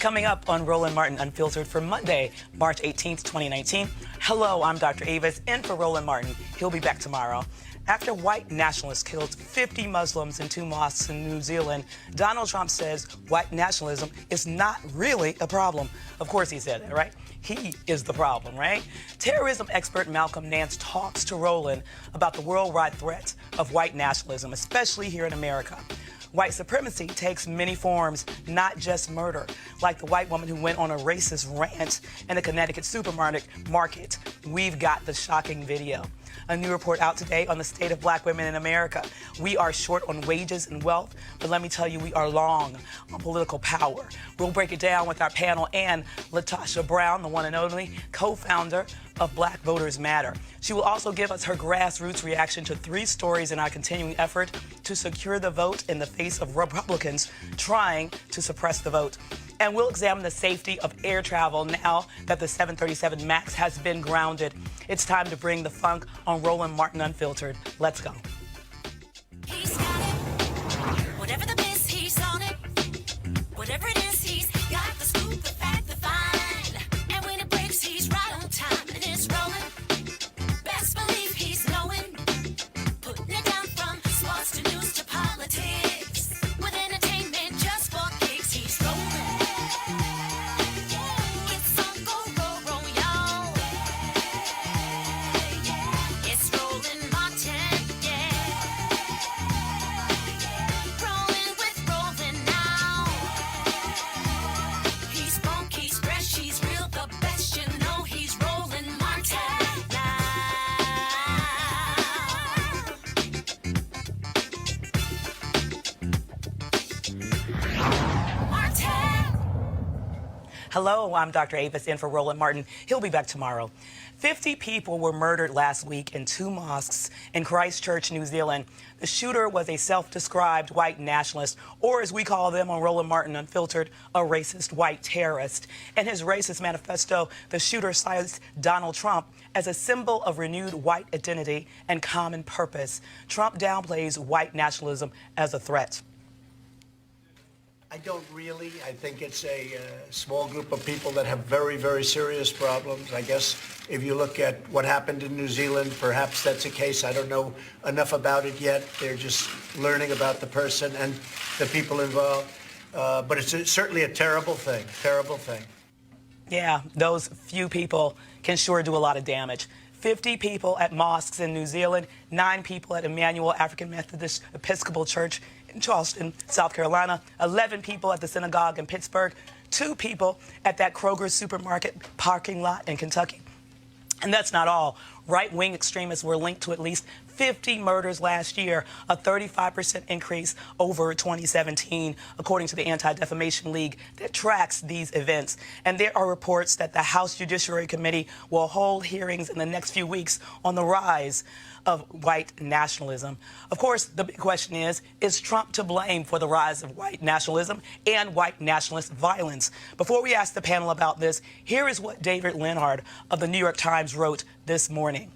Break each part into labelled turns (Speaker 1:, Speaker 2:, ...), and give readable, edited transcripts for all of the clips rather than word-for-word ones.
Speaker 1: Coming up on Roland Martin Unfiltered for Monday, March 18th, 2019. Hello, I'm Dr. Avis, in for Roland Martin. He'll be back tomorrow. After white nationalists killed 50 Muslims in 2 mosques in New Zealand, Donald Trump says white nationalism is not really a problem. Of course he said that, right? He is the problem, right? Terrorism expert Malcolm Nance talks to Roland about the worldwide threat of white nationalism, especially here in America. White supremacy takes many forms, not just murder, like the white woman who went on a racist rant in a Connecticut supermarket. We've got the shocking video. A new report out today on the state of black women in America. We are short on wages and wealth, but let me tell you, we are long on political power. We'll break it down with our panel and Latasha Brown, the one and only co-founder of Black Voters Matter. She will also give us her grassroots reaction to 3 stories in our continuing effort to secure the vote in the face of Republicans trying to suppress the vote. And we'll examine the safety of air travel now that the 737 MAX has been grounded. It's time to bring the funk on Roland Martin Unfiltered. Let's go.
Speaker 2: He's got it. Whatever the miss, he's on it. Whatever it is, he's got the scoop, the fact, the fine. And when it breaks, he's right on time and it's rolling. Best believe he's knowing. Putting it down from sports to news to politics. With entertainment just for kicks, he's rolling. It's on go, y'all. It's Roland Martin, yeah. Rolling with Roland now. He's funk, he's fresh, he's real, the best, you know he's Roland Martin now. Martin.
Speaker 1: Hello, I'm Dr. Avis, in for Roland Martin. He'll be back tomorrow. 50 people were murdered last week in 2 mosques in Christchurch, New Zealand. The shooter was a self-described white nationalist, or as we call them on Roland Martin Unfiltered, a racist white terrorist. In his racist manifesto, the shooter cites Donald Trump as a symbol of renewed white identity and common purpose. Trump downplays white nationalism as a threat.
Speaker 3: I don't really. I think it's a small group of people that have very, very serious problems. I guess if you look at what happened in New Zealand, perhaps that's a case. I don't know enough about it yet. They're just learning about the person and the people involved. But it's certainly a terrible thing, terrible thing.
Speaker 1: Yeah, those few people can sure do a lot of damage. 50 people at mosques in New Zealand, 9 people at Emmanuel African Methodist Episcopal Church in Charleston, South Carolina, 11 people at the synagogue in Pittsburgh, 2 people at that Kroger supermarket parking lot in Kentucky. And that's not all. Right-wing extremists were linked to at least 50 murders last year, a 35% increase over 2017, according to the Anti-Defamation League that tracks these events. And there are reports that the House Judiciary Committee will hold hearings in the next few weeks on the rise of white nationalism. Of course, the big question is Trump to blame for the rise of white nationalism and white nationalist violence? Before we ask the panel about this, here is what David Leonhardt of the New York Times wrote this morning.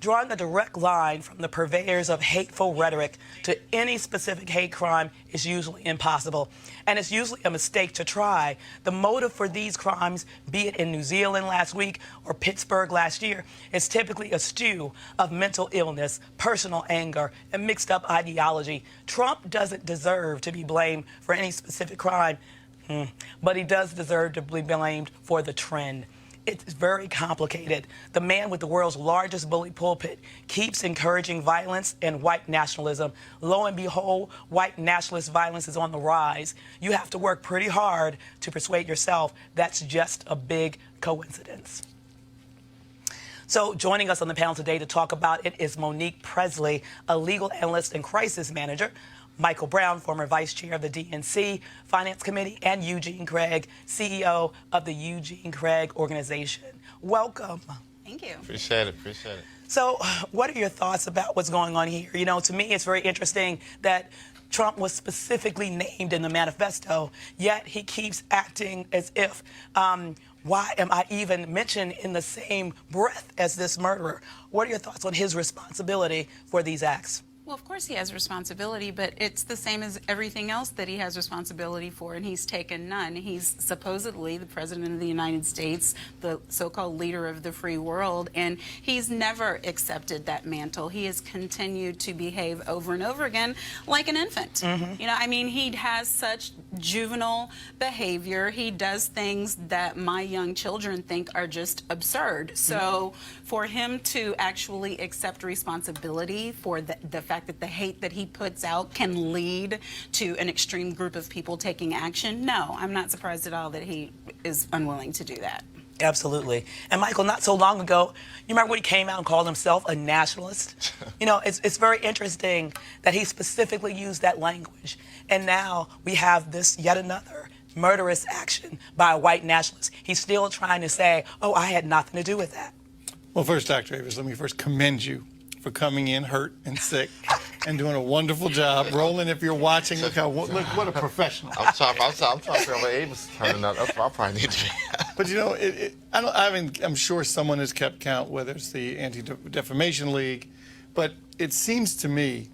Speaker 1: Drawing a direct line from the purveyors of hateful rhetoric to any specific hate crime is usually impossible, and it's usually a mistake to try. The motive for these crimes, be it in New Zealand last week or Pittsburgh last year, is typically a stew of mental illness, personal anger, and mixed up ideology. Trump doesn't deserve to be blamed for any specific crime, but he does deserve to be blamed for the trend. It's very complicated. The man with the world's largest bully pulpit keeps encouraging violence and white nationalism. Lo and behold, white nationalist violence is on the rise. You have to work pretty hard to persuade yourself that's just a big coincidence. So joining us on the panel today to talk about it is Monique Presley, a legal analyst and crisis manager, Michael Brown, former vice chair of the DNC Finance Committee, and Eugene Craig, CEO of the Eugene Craig Organization. Welcome.
Speaker 4: Thank you.
Speaker 5: Appreciate it, appreciate it.
Speaker 1: So what are your thoughts about what's going on here? You know, to me, it's very interesting that Trump was specifically named in the manifesto, yet he keeps acting as if, why am I even mentioned in the same breath as this murderer? What are your thoughts on his responsibility for these acts?
Speaker 4: Well, of course he has responsibility, but it's the same as everything else that he has responsibility for, and he's taken none. He's supposedly the President of the United States, the so-called leader of the free world, and he's never accepted that mantle. He has continued to behave over and over again like an infant. You know, I mean, he has such juvenile behavior. He does things that my young children think are just absurd. So for him to actually accept responsibility for the fact that the hate that he puts out can lead to an extreme group of people taking action, no, I'm not surprised at all that he is unwilling to do that.
Speaker 1: Absolutely. And Michael, not so long ago, you remember when he came out and called himself a nationalist? You know, it's very interesting that he specifically used that language. And now we have this yet another murderous action by a white nationalist. He's still trying to say, oh, I had nothing to do with that.
Speaker 5: Well, first, Dr. Avis, let me first commend you for coming in hurt and sick and doing a wonderful job. Roland, if you're watching, look what a professional.
Speaker 6: I'm trying to figure out what Avis is turning up. That's what I probably need to be.
Speaker 5: But you know, I'm sure someone has kept count, whether it's the Anti-Defamation League, but it seems to me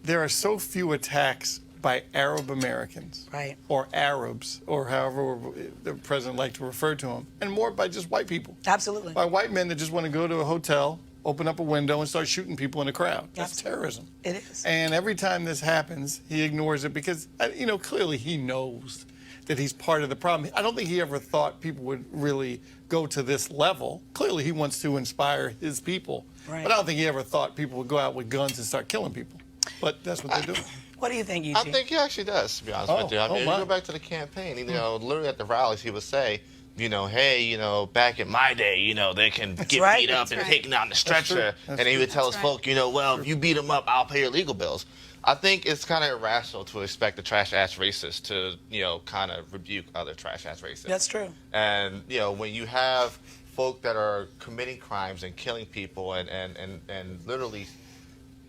Speaker 5: there are so few attacks by Arab Americans,
Speaker 1: right,
Speaker 5: or Arabs, or however the president liked to refer to them, and more by just white people.
Speaker 1: Absolutely.
Speaker 5: By white men that just want to go to a hotel, open up a window, and start shooting people in a crowd. That's terrorism.
Speaker 1: It is.
Speaker 5: And every time this happens, he ignores it because, you know, clearly he knows that he's part of the problem. I don't think he ever thought people would really go to this level. Clearly he wants to inspire his people.
Speaker 1: Right.
Speaker 5: But I don't think he ever thought people would go out with guns and start killing people. But that's what they're doing.
Speaker 1: What do you think, Eugene?
Speaker 6: I think he actually does, to be honest with you. I mean, if you go back to the campaign, you know, literally at the rallies, he would say, you know, hey, you know, back in my day, you know, they can get beat up and taken out in the stretcher. And he would tell his folk, you know, well, if you beat them up, I'll pay your legal bills. I think it's kind of irrational to expect a trash-ass racist to, you know, kind of rebuke other trash-ass racists.
Speaker 1: That's true.
Speaker 6: And, you know, when you have folk that are committing crimes and killing people and literally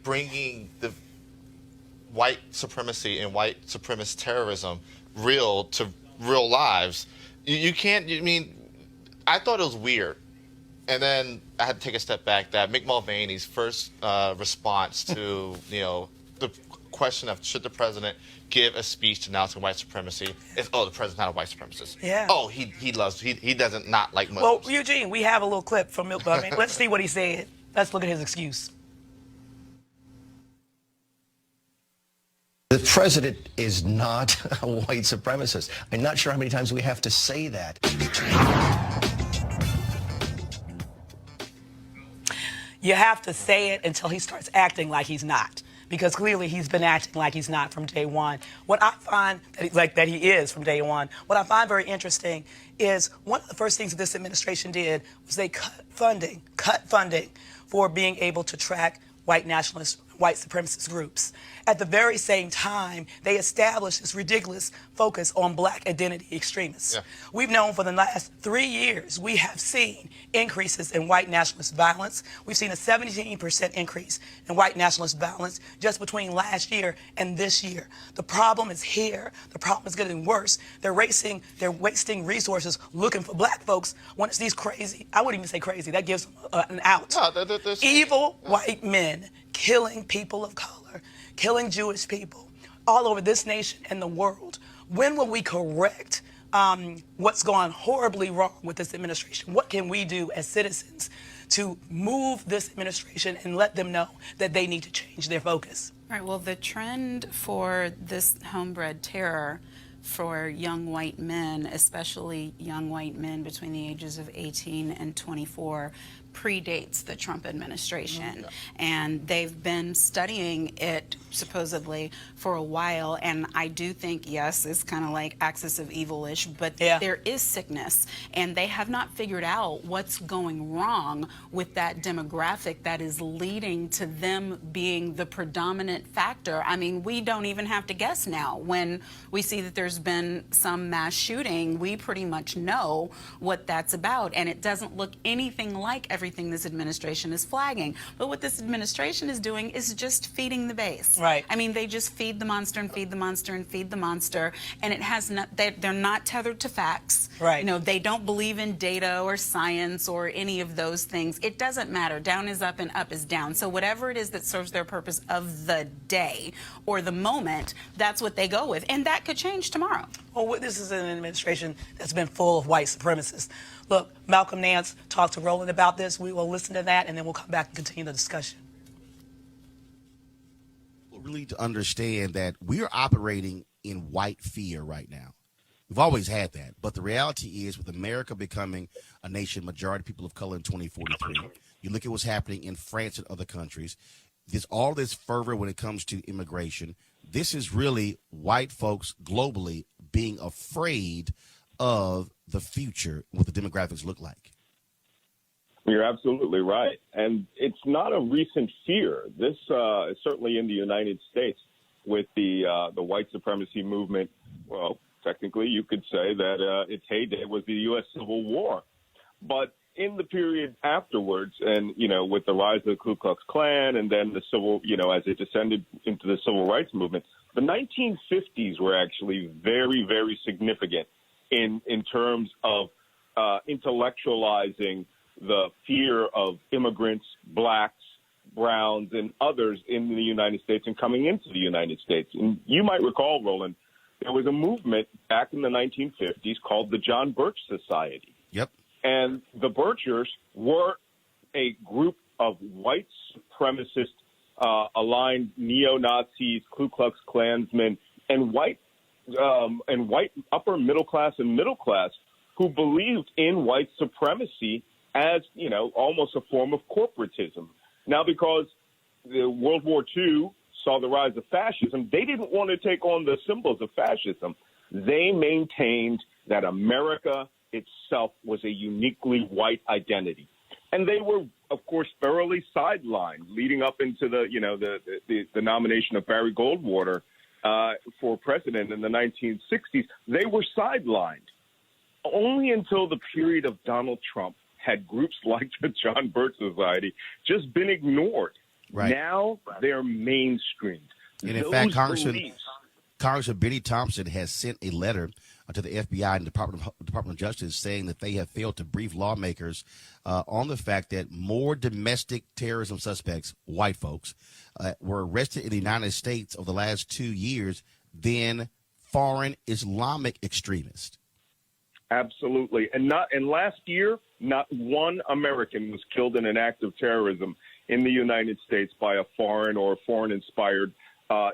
Speaker 6: bringing the white supremacy and white supremacist terrorism real lives, you can't, I mean, I thought it was weird. And then I had to take a step back that Mick Mulvaney's first response to, you know, the question of should the president give a speech denouncing white supremacy is, oh, the president's not a white supremacist.
Speaker 1: Yeah.
Speaker 6: Oh, he doesn't not like Muslims.
Speaker 1: Well, Eugene, we have a little clip from Mick Mulvaney. Let's see what he said. Let's look at his excuse.
Speaker 7: The president is not a white supremacist. I'm not sure how many times we have to say that.
Speaker 1: You have to say it until he starts acting like he's not, because clearly he's been acting like he's not from day one. What I find that he is from day one, what I find very interesting is one of the first things that this administration did was they cut funding for being able to track white nationalist, white supremacist groups. At the very same time, they established this ridiculous focus on black identity extremists. Yeah. We've known for the last 3 years, we have seen increases in white nationalist violence. We've seen a 17% increase in white nationalist violence just between last year and this year. The problem is here. The problem is getting worse. They're wasting resources looking for black folks when it's these crazy, I wouldn't even say crazy, that gives them an out.
Speaker 6: No,
Speaker 1: evil white men killing people of color, killing Jewish people all over this nation and the world. When will we correct what's gone horribly wrong with this administration? What can we do as citizens to move this administration and let them know that they need to change their focus?
Speaker 4: All right, well, the trend for this homebred terror for young white men, especially young white men between the ages of 18 and 24, predates the Trump administration. And they've been studying it supposedly for a while, and I do think, yes, it's kind of like axis of evil-ish, but there is sickness, and they have not figured out what's going wrong with that demographic that is leading to them being the predominant factor. I mean, we don't even have to guess now. When we see that there's been some mass shooting, we pretty much know what that's about, and it doesn't look anything like everything this administration is flagging. But what this administration is doing is just feeding the base.
Speaker 1: Right.
Speaker 4: I mean, they just feed the monster and feed the monster and feed the monster, and it has not, they're not tethered to facts.
Speaker 1: Right.
Speaker 4: You know, they don't believe in data or science or any of those things. It doesn't matter. Down is up and up is down. So whatever it is that serves their purpose of the day or the moment, that's what they go with. And that could change tomorrow.
Speaker 1: Well, this is an administration that's been full of white supremacists. Look, Malcolm Nance talked to Roland about this. We will listen to that, and then we'll come back and continue the discussion.
Speaker 8: Really to understand that we are operating in white fear right now. We've always had that, but the reality is with America becoming a nation majority people of color in 2043, you look at what's happening in France and other countries, there's all this fervor when it comes to immigration. This is really white folks globally being afraid of the future, what the demographics look like.
Speaker 9: You're absolutely right. And it's not a recent fear. This is certainly in the United States with the white supremacy movement. Well, technically, you could say that its heyday was the U.S. Civil War. But in the period afterwards, and, you know, with the rise of the Ku Klux Klan and then the civil, you know, as it descended into the civil rights movement, the 1950s were actually very, very significant in terms of intellectualizing the fear of immigrants, blacks, browns, and others in the United States and coming into the United States. And you might recall, Roland, there was a movement back in the 1950s called the John Birch Society.
Speaker 8: Yep.
Speaker 9: And the Birchers were a group of white supremacist, aligned neo-Nazis, Ku Klux Klansmen, and white upper middle class and middle class who believed in white supremacy as, you know, almost a form of corporatism. Now, because the World War II saw the rise of fascism, they didn't want to take on the symbols of fascism. They maintained that America itself was a uniquely white identity. And they were, of course, thoroughly sidelined leading up into the, you know, the nomination of Barry Goldwater for president in the 1960s. They were sidelined. Only until the period of Donald Trump had groups like the John Birch Society just been ignored.
Speaker 8: Right.
Speaker 9: Now they're mainstreamed.
Speaker 8: And in fact, Congressman Benny Thompson has sent a letter to the FBI and Department of Justice saying that they have failed to brief lawmakers on the fact that more domestic terrorism suspects, white folks, were arrested in the United States over the last 2 years than foreign Islamic extremists.
Speaker 9: Absolutely. And last year, not one American was killed in an act of terrorism in the United States by a foreign or foreign-inspired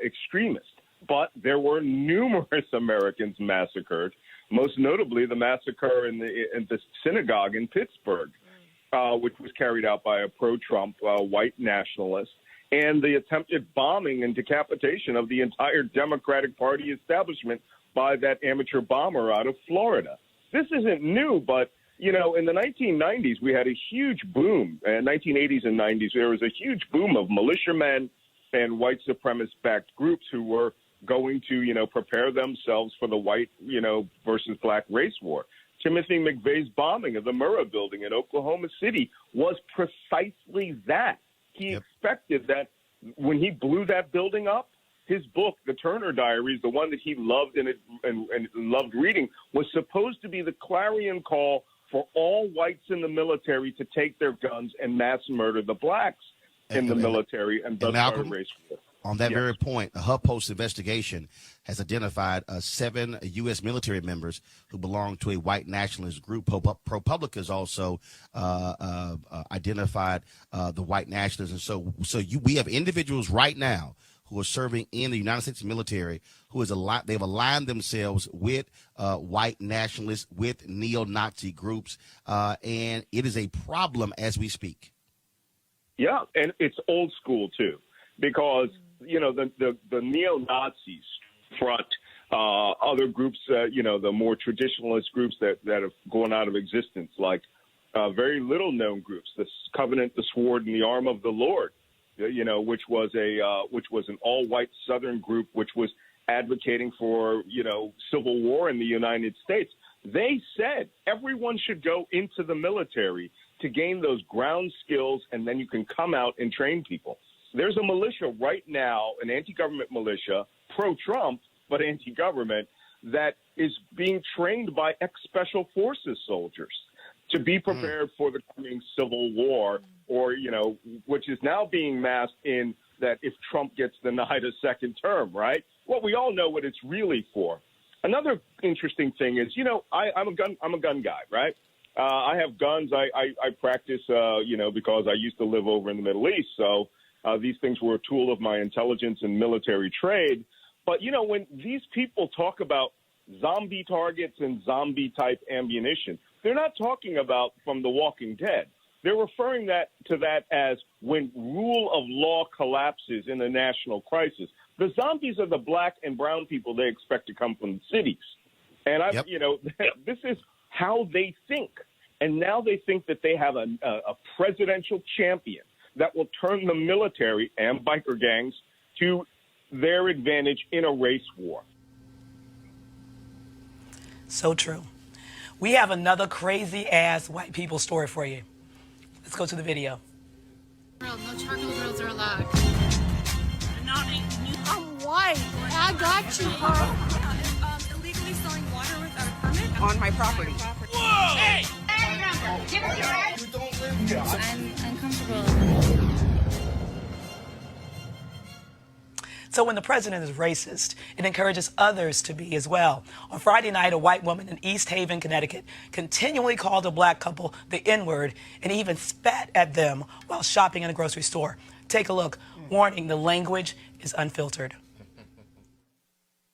Speaker 9: extremist. But there were numerous Americans massacred, most notably the massacre in the synagogue in Pittsburgh, which was carried out by a pro-Trump white nationalist, and the attempted bombing and decapitation of the entire Democratic Party establishment by that amateur bomber out of Florida. This isn't new, but, you know, in the 1990s, we had a huge boom. 1980s and 90s, there was a huge boom of militiamen and white supremacist-backed groups who were going to, you know, prepare themselves for the white, you know, versus black race war. Timothy McVeigh's bombing of the Murrah building in Oklahoma City was precisely that. He expected that when he blew that building up, his book, The Turner Diaries, the one that he loved and loved reading, was supposed to be the clarion call for all whites in the military to take their guns and mass murder the blacks in the military and thus start a race war.
Speaker 8: On that very point, a HuffPost investigation has identified 7 U.S. military members who belong to a white nationalist group. ProPublica's also identified the white nationalists. And so we have individuals right now who are serving in the United States military who they've aligned themselves with white nationalists, with neo-Nazi groups, and it is a problem as we speak.
Speaker 9: Yeah, and it's old school, too, because you know, the neo-Nazis front other groups, you know, the more traditionalist groups that have gone out of existence, like very little-known groups, the Covenant, the Sword, and the Arm of the Lord, you know, which was an all-white Southern group, which was advocating for, you know, civil war in the United States. They said everyone should go into the military to gain those ground skills, and then you can come out and train people. There's a militia right now, an anti-government militia, pro-Trump, but anti-government, that is being trained by ex-special forces soldiers to be prepared for the coming civil war, or, which is now being masked in that if Trump gets denied a second term, right? Well, we all know what it's really for. Another interesting thing is, I'm a gun guy, right? I have guns. I practice, because I used to live over in the Middle East. So these things were a tool of my intelligence and military trade. But, when these people talk about zombie targets and zombie-type ammunition, they're not talking about from The Walking Dead. They're referring to that as when rule of law collapses in a national crisis. The zombies are the black and brown people they expect to come from the cities. And, this is how they think. And now they think that they have a presidential champion that will turn the military and biker gangs to their advantage in a race war.
Speaker 1: So true. We have another crazy-ass white people story for you. Let's go to the video.
Speaker 10: No charcoal grills are allowed.
Speaker 11: I'm white. I got you, bro.
Speaker 10: Illegally selling water without a permit
Speaker 11: On my property.
Speaker 10: Whoa! Hey!
Speaker 11: Give us your ass.
Speaker 3: You don't live here.
Speaker 10: I'm uncomfortable.
Speaker 1: So when the president is racist, it encourages others to be as well. On Friday night, a white woman in East Haven, Connecticut, continually called a black couple the N-word and even spat at them while shopping in a grocery store. Take a look. Warning, the language is unfiltered.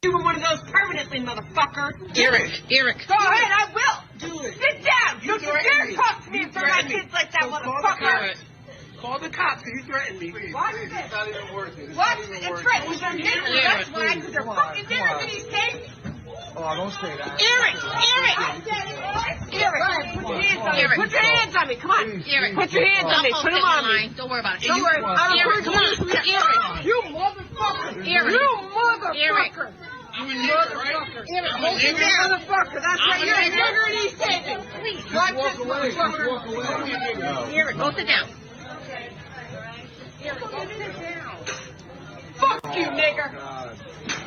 Speaker 11: You were one of those permanently, motherfucker.
Speaker 10: Eric.
Speaker 11: Go ahead, I will. Do it. Sit down. You dare talk to me in front of my kids like that, motherfucker.
Speaker 12: Call the cops, you threatened me.
Speaker 11: Watch this. It's not even worth it. Watch it. It's right. We're going to get it. That's why, because they're fucking dinners in these states.
Speaker 12: Oh, don't say that.
Speaker 11: Eric. Put your hands on me. Come on.
Speaker 10: Eric.
Speaker 11: Put your hands on me. Put them on me.
Speaker 10: Don't worry about it.
Speaker 11: Don't worry. I don't
Speaker 10: Eric, come on.
Speaker 11: Eric. You motherfucker.
Speaker 10: Eric.
Speaker 11: You motherfucker.
Speaker 12: I'm a nigger, right?
Speaker 11: You motherfucker. That's right. You're a nigger in East Haven. Please. Watch this, motherfucker.
Speaker 12: Walk away.
Speaker 10: Eric, go sit down.
Speaker 11: Eric, go sit down. Fuck you, nigger.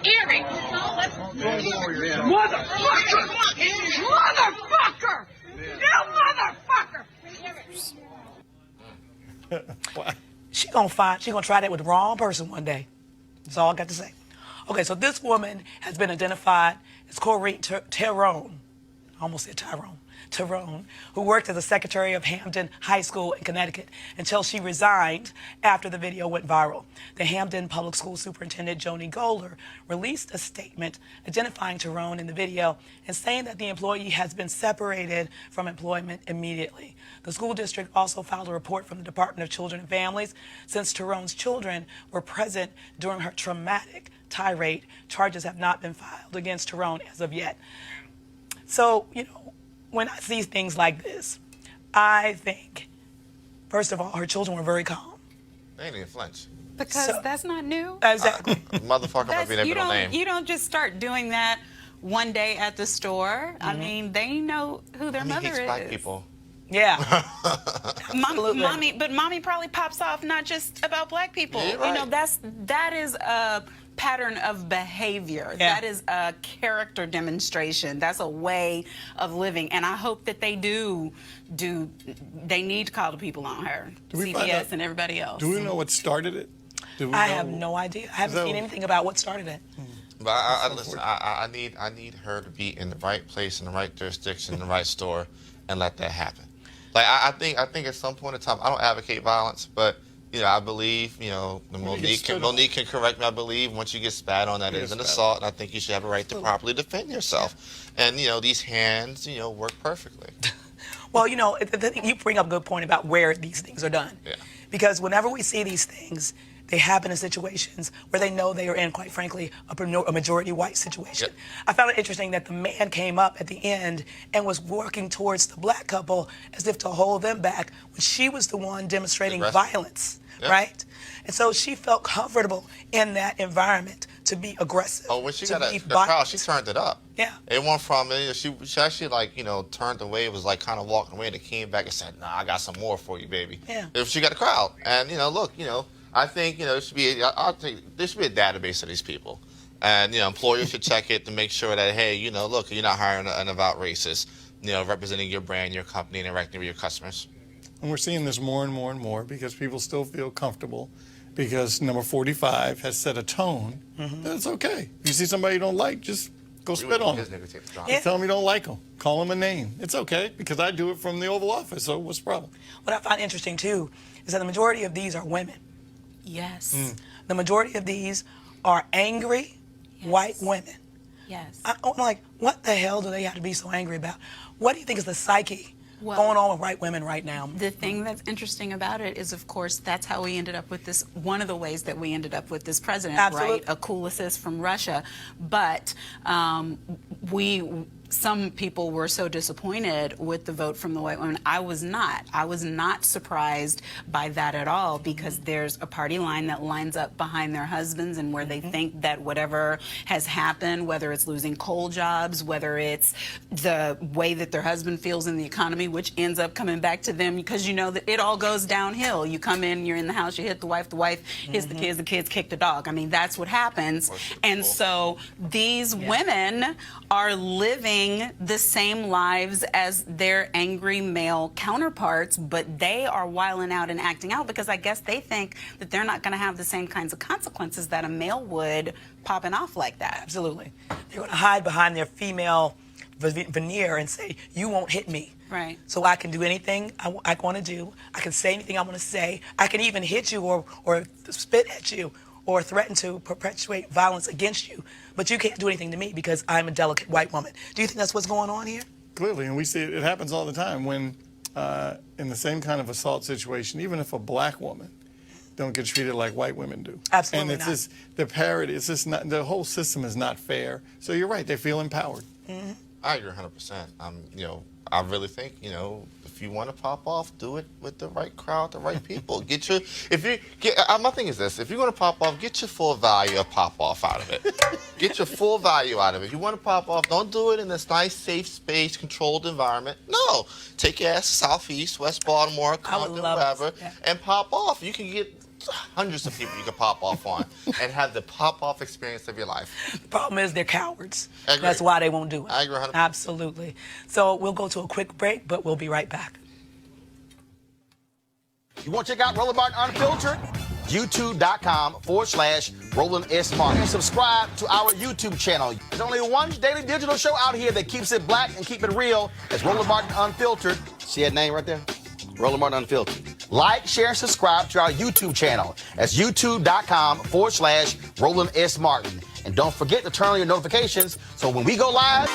Speaker 10: Eric.
Speaker 11: Motherfucker. Motherfucker. You motherfucker.
Speaker 1: She gonna try that with the wrong person one day. That's all I got to say. Okay, so this woman has been identified as Corrine Tyrone. I almost said Tyrone, who worked as a secretary of Hampden High School in Connecticut until she resigned after the video went viral. The Hampden Public School Superintendent, Joni Goler, released a statement identifying Tyrone in the video and saying that the employee has been separated from employment immediately. The school district also filed a report from the Department of Children and Families. Since Tyrone's children were present during her traumatic tirade, charges have not been filed against Tyrone as of yet. So, when I see things like this, I think, first of all, her children were very calm.
Speaker 6: They ain't even flinch.
Speaker 4: Because that's not new.
Speaker 1: Exactly.
Speaker 6: Motherfucker might be their middle name.
Speaker 4: You don't just start doing that one day at the store. I mean, they know who their mother
Speaker 6: hates
Speaker 4: is.
Speaker 6: black people.
Speaker 1: Yeah.
Speaker 4: Mommy probably pops off not just about black people.
Speaker 6: Yeah, right.
Speaker 4: That is a pattern of behavior.
Speaker 1: Yeah.
Speaker 4: That is a character demonstration. That's a way of living. And I hope that they they need to call the people on her, CPS and everybody else.
Speaker 5: Do we know what started it?
Speaker 1: I have no idea. I haven't seen anything about what started it.
Speaker 6: But listen, I need her to be in the right place, in the right jurisdiction, in the right store, and let that happen. Like I think at some point in time, I don't advocate violence, but I believe, Monique can correct me. I believe once you get spat on, that is an assault, and I think you should have a right to properly defend yourself. And these hands, work perfectly.
Speaker 1: Well, you bring up a good point about where these things are done.
Speaker 6: Yeah.
Speaker 1: Because whenever we see these things, they happen in situations where they know they are in, quite frankly, a majority white situation.
Speaker 6: Yep.
Speaker 1: I found it interesting that the man came up at the end and was working towards the black couple as if to hold them back when she was the one demonstrating violence, right? And so she felt comfortable in that environment to be aggressive.
Speaker 6: Oh, when she got the crowd, she turned it up.
Speaker 1: Yeah.
Speaker 6: It went from, she actually turned away, it was like kind of walking away, and came back and said, "Nah, I got some more for you, baby."
Speaker 1: Yeah.
Speaker 6: If she got a crowd. And, look, I think, there should be a database of these people. And, employers should check it to make sure that, hey, look, you're not hiring an avowed racist, representing your brand, your company, and interacting with your customers.
Speaker 5: And we're seeing this more and more and more because people still feel comfortable because number 45 has set a tone that it's okay. If you see somebody you don't like, just go spit on them.
Speaker 1: Yeah.
Speaker 5: Tell them you don't like them. Call them a name. It's okay because I do it from the Oval Office, so what's the problem?
Speaker 1: What I find interesting, too, is that the majority of these are women.
Speaker 4: Yes.
Speaker 1: The majority of these are angry white women.
Speaker 4: Yes.
Speaker 1: I'm like, what the hell do they have to be so angry about? What do you think is the psyche
Speaker 4: Well,
Speaker 1: going on with white women right now?
Speaker 4: The thing that's interesting about it is, of course, that's how we ended up with this, one of the ways that we ended up with this president,
Speaker 1: Absolutely.
Speaker 4: right? A cool assist from Russia. But some people were so disappointed with the vote from the white women. I was not. I was not surprised by that at all because there's a party line that lines up behind their husbands and where they think that whatever has happened, whether it's losing coal jobs, whether it's the way that their husband feels in the economy, which ends up coming back to them because you know that it all goes downhill. You come in, you're in the house, you hit the wife hits the kids kick the dog. I mean, that's what happens. And so these women are living the same lives as their angry male counterparts, but they are wilding out and acting out because I guess they think that they're not going to have the same kinds of consequences that a male would popping off like that.
Speaker 1: Absolutely. They're going to hide behind their female veneer and say, you won't hit me.
Speaker 4: Right.
Speaker 1: So I can do anything I want to do. I can say anything I want to say. I can even hit you or spit at you or threaten to perpetuate violence against you. But you can't do anything to me because I'm a delicate white woman. Do you think that's what's going on here?
Speaker 5: Clearly, and we see it happens all the time when in the same kind of assault situation, even if a black woman don't get treated like white women do.
Speaker 1: Absolutely
Speaker 5: and it's
Speaker 1: not.
Speaker 5: just the parity. It's just not, the whole system is not fair. So you're right. They feel empowered.
Speaker 6: I agree 100%. I really think, if you want to pop off, do it with the right crowd, the right people. My thing is this: if you're going to pop off, get your full value of pop off out of it. Get your full value out of it. If you want to pop off, don't do it in this nice, safe space, controlled environment. No, take your ass to Southeast, West Baltimore, Compton, wherever, and pop off. You can get hundreds of people you can pop off on and have the pop off experience of your life.
Speaker 1: The problem is they're cowards.
Speaker 6: I agree.
Speaker 1: That's why they won't do it.
Speaker 6: I agree 100%.
Speaker 1: Absolutely. So we'll go to a quick break, but we'll be right back.
Speaker 8: You want to check out Roland Martin Unfiltered? YouTube.com/Roland S. Martin. And subscribe to our YouTube channel. There's only one daily digital show out here that keeps it black and keep it real. It's Roland Martin Unfiltered. See that name right there? Roland Martin Unfiltered. Like, share, and subscribe to our YouTube channel. That's youtube.com/Roland S. Martin. And don't forget to turn on your notifications so when we go live,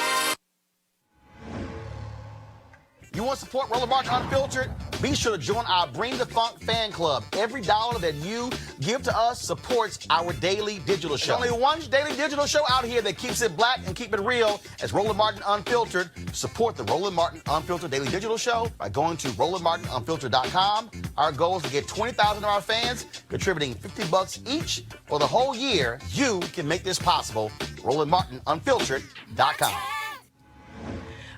Speaker 8: you want to support Roland Martin Unfiltered? Be sure to join our Bring the Funk fan club. Every dollar that you give to us supports our daily digital show. There's only one daily digital show out here that keeps it black and keep it real. It's Roland Martin Unfiltered. Support the Roland Martin Unfiltered daily digital show by going to RolandMartinUnfiltered.com. Our goal is to get 20,000 of our fans contributing $50 each for the whole year. You can make this possible. RolandMartinUnfiltered.com.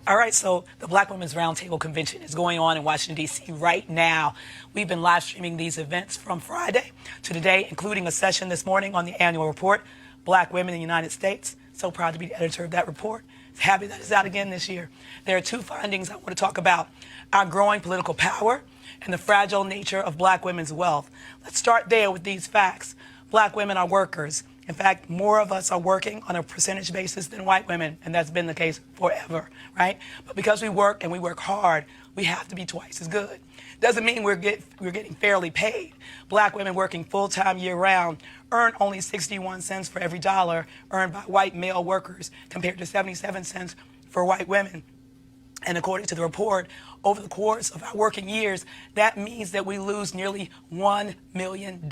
Speaker 1: All right, so the Black Women's Roundtable Convention is going on in Washington, D.C. right now. We've been live streaming these events from Friday to today, including a session this morning on the annual report, Black Women in the United States. So proud to be the editor of that report. Happy that it's out again this year. There are two findings I want to talk about: our growing political power and the fragile nature of black women's wealth. Let's start there with these facts. Black women are workers. In fact, more of us are working on a percentage basis than white women, and that's been the case forever, right? But because we work and we work hard, we have to be twice as good. Doesn't mean we're getting fairly paid. Black women working full-time year-round earn only 61 cents for every dollar earned by white male workers compared to 77 cents for white women. And according to the report, over the course of our working years, that means that we lose nearly $1 million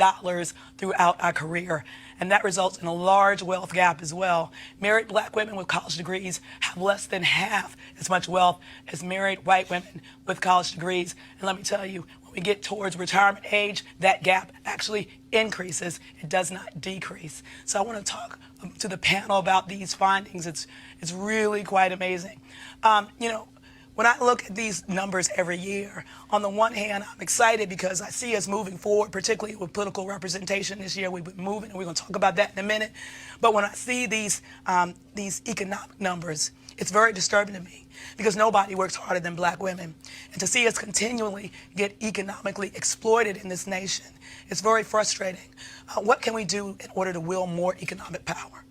Speaker 1: throughout our career. And that results in a large wealth gap as well. Married black women with college degrees have less than half as much wealth as married white women with college degrees. And let me tell you, when we get towards retirement age, that gap actually increases. It does not decrease. So I want to talk to the panel about these findings. It's really quite amazing. when I look at these numbers every year, on the one hand, I'm excited because I see us moving forward, particularly with political representation this year. We've been moving, and we're going to talk about that in a minute. But when I see these economic numbers, it's very disturbing to me because nobody works harder than black women. And to see us continually get economically exploited in this nation, it's very frustrating. What can we do in order to wield more economic power?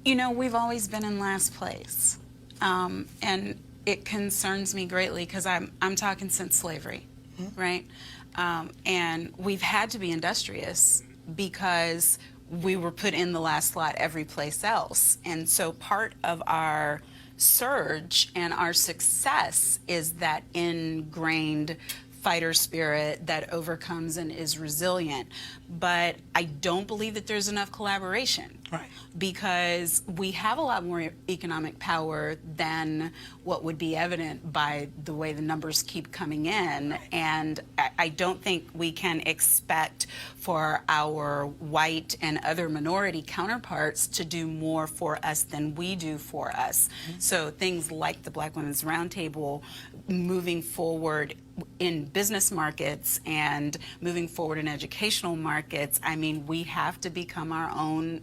Speaker 4: You know, we've always been in last place. And it concerns me greatly because I'm talking since slavery, right? And we've had to be industrious because we were put in the last slot every place else. And so part of our surge and our success is that ingrained fighter spirit that overcomes and is resilient. But I don't believe that there's enough collaboration.
Speaker 1: Right.
Speaker 4: Because we have a lot more economic power than what would be evident by the way the numbers keep coming in. And I don't think we can expect for our white and other minority counterparts to do more for us than we do for us. So things like the Black Women's Roundtable, moving forward in business markets and moving forward in educational markets, I mean, we have to become our own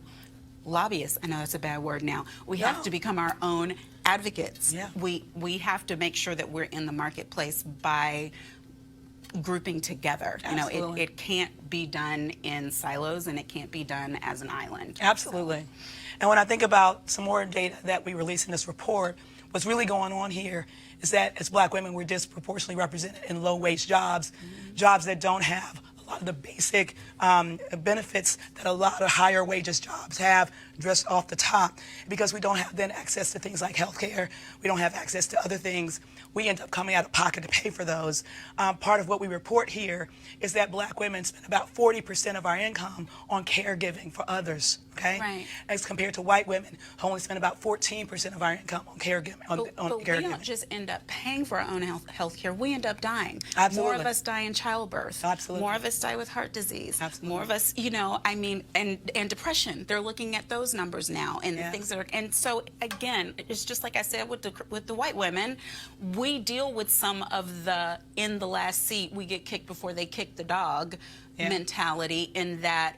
Speaker 4: lobbyists. I know that's a bad word now. We have to become our own advocates.
Speaker 1: Yeah.
Speaker 4: We have to make sure that we're in the marketplace by grouping together.
Speaker 1: Absolutely.
Speaker 4: You know, it can't be done in silos and it can't be done as an island.
Speaker 1: Absolutely. And when I think about some more data that we released in this report, what's really going on here is that as black women, we're disproportionately represented in low-wage jobs, jobs that don't have a lot of the basic benefits that a lot of higher wages jobs have just off the top. Because we don't have then access to things like healthcare, we don't have access to other things, we end up coming out of pocket to pay for those. Part of what we report here is that black women spend about 40% of our income on caregiving for others, okay?
Speaker 4: Right.
Speaker 1: As compared to white women who only spend about 14% of our income on caregiving.
Speaker 4: But we don't just end up paying for our own health care, we end up dying.
Speaker 1: Absolutely.
Speaker 4: More of us die in childbirth.
Speaker 1: Absolutely.
Speaker 4: More of us die with heart disease.
Speaker 1: Absolutely.
Speaker 4: More of us, you know, I mean, and depression. They're looking at those numbers now and things that are, and so again, it's just like I said with the white women, we deal with some of the in the last seat, we get kicked before they kick the dog mentality, in that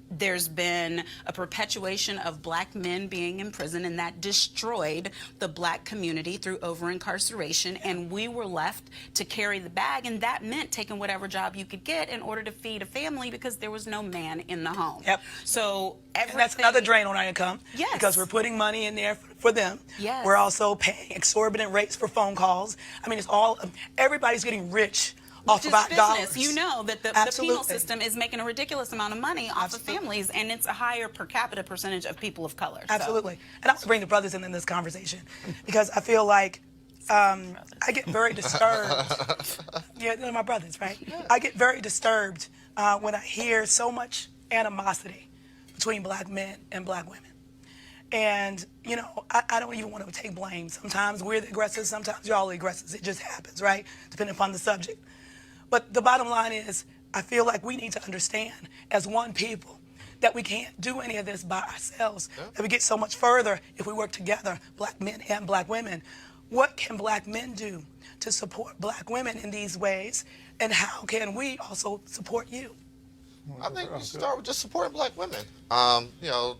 Speaker 4: there's been a perpetuation of black men being in prison, and that destroyed the black community through over-incarceration, and we were left to carry the bag, and that meant taking whatever job you could get in order to feed a family because there was no man in the home.
Speaker 1: Yep.
Speaker 4: So
Speaker 1: And that's another drain on our income.
Speaker 4: Yes.
Speaker 1: Because we're putting money in there for them.
Speaker 4: Yes.
Speaker 1: We're also paying exorbitant rates for phone calls. I mean, it's all, everybody's getting rich off of our dollars.
Speaker 4: You know that the penal system is making a ridiculous amount of money off of families, and it's a higher per capita percentage of people of color.
Speaker 1: Absolutely. And I want to bring the brothers in this conversation because I feel like I get very disturbed. Yeah, they're my brothers, right? I get very disturbed when I hear so much animosity between black men and black women. And, you know, I don't even want to take blame. Sometimes we're the aggressors, sometimes y'all the aggressors. It just happens, right? Depending upon the subject. But the bottom line is, I feel like we need to understand as one people that we can't do any of this by ourselves, that we get so much further if we work together, black men and black women. What can black men do to support black women in these ways, and how can we also support you?
Speaker 6: I think we start with just supporting black women. You know,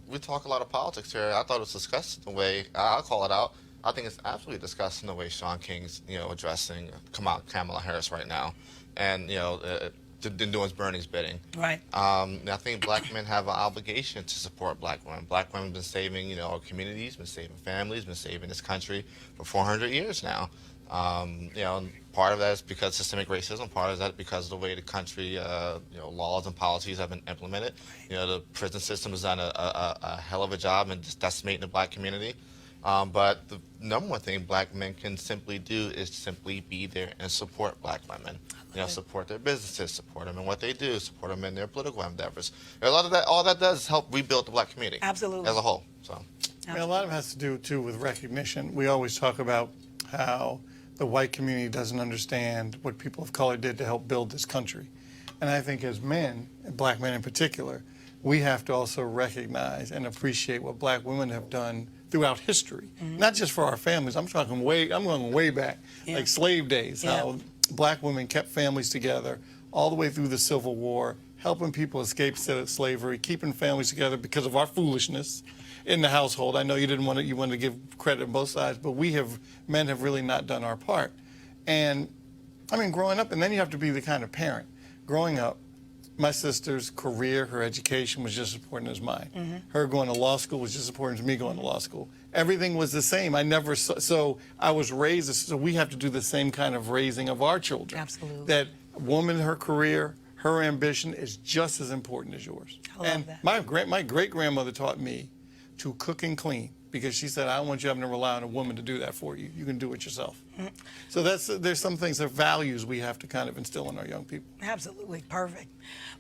Speaker 6: we talk a lot of politics here. I thought it was disgusting the way, I'll call it out, I think it's absolutely disgusting the way Sean King's, you know, addressing Kamala Harris right now, and you know, doing Bernie's bidding.
Speaker 1: Right.
Speaker 6: I think black men have an obligation to support black women. Black women have been saving, you know, our communities, been saving families, been saving this country for 400 years now. You know, part of that is because of systemic racism. Part of that is because of the way the country, you know, laws and policies have been implemented. You know, the prison system has done a hell of a job in decimating the black community. But the number one thing black men can simply do is simply be there and support black women. You know, support their businesses, support them in what they do, support them in their political endeavors. And a lot of that, all that does is help rebuild the black community.
Speaker 1: Absolutely.
Speaker 6: As a whole. So.
Speaker 5: Yeah, a lot of it has to do, too, with recognition. We always talk about how the white community doesn't understand what people of color did to help build this country. And I think as men, and black men in particular, we have to also recognize and appreciate what black women have done throughout history, not just for our families. I'm going way back, like slave days, how black women kept families together all the way through the Civil War, helping people escape slavery, keeping families together because of our foolishness in the household. I know you wanted to give credit on both sides, but men have really not done our part. And I mean, growing up, and then you have to be the kind of parent. Growing up, my sister's career, her education was just as important as mine. Her going to law school was just as important as me going to law school. Everything was the same. So I was raised, so we have to do the same kind of raising of our children.
Speaker 1: Absolutely.
Speaker 5: That woman, her career, her ambition is just as important as yours.
Speaker 1: I love that.
Speaker 5: My great-grandmother taught me to cook and clean, because she said, I don't want you having to rely on a woman to do that for you. You can do it yourself. So there's some things, that values we have to kind of instill in our young people.
Speaker 1: Absolutely. Perfect.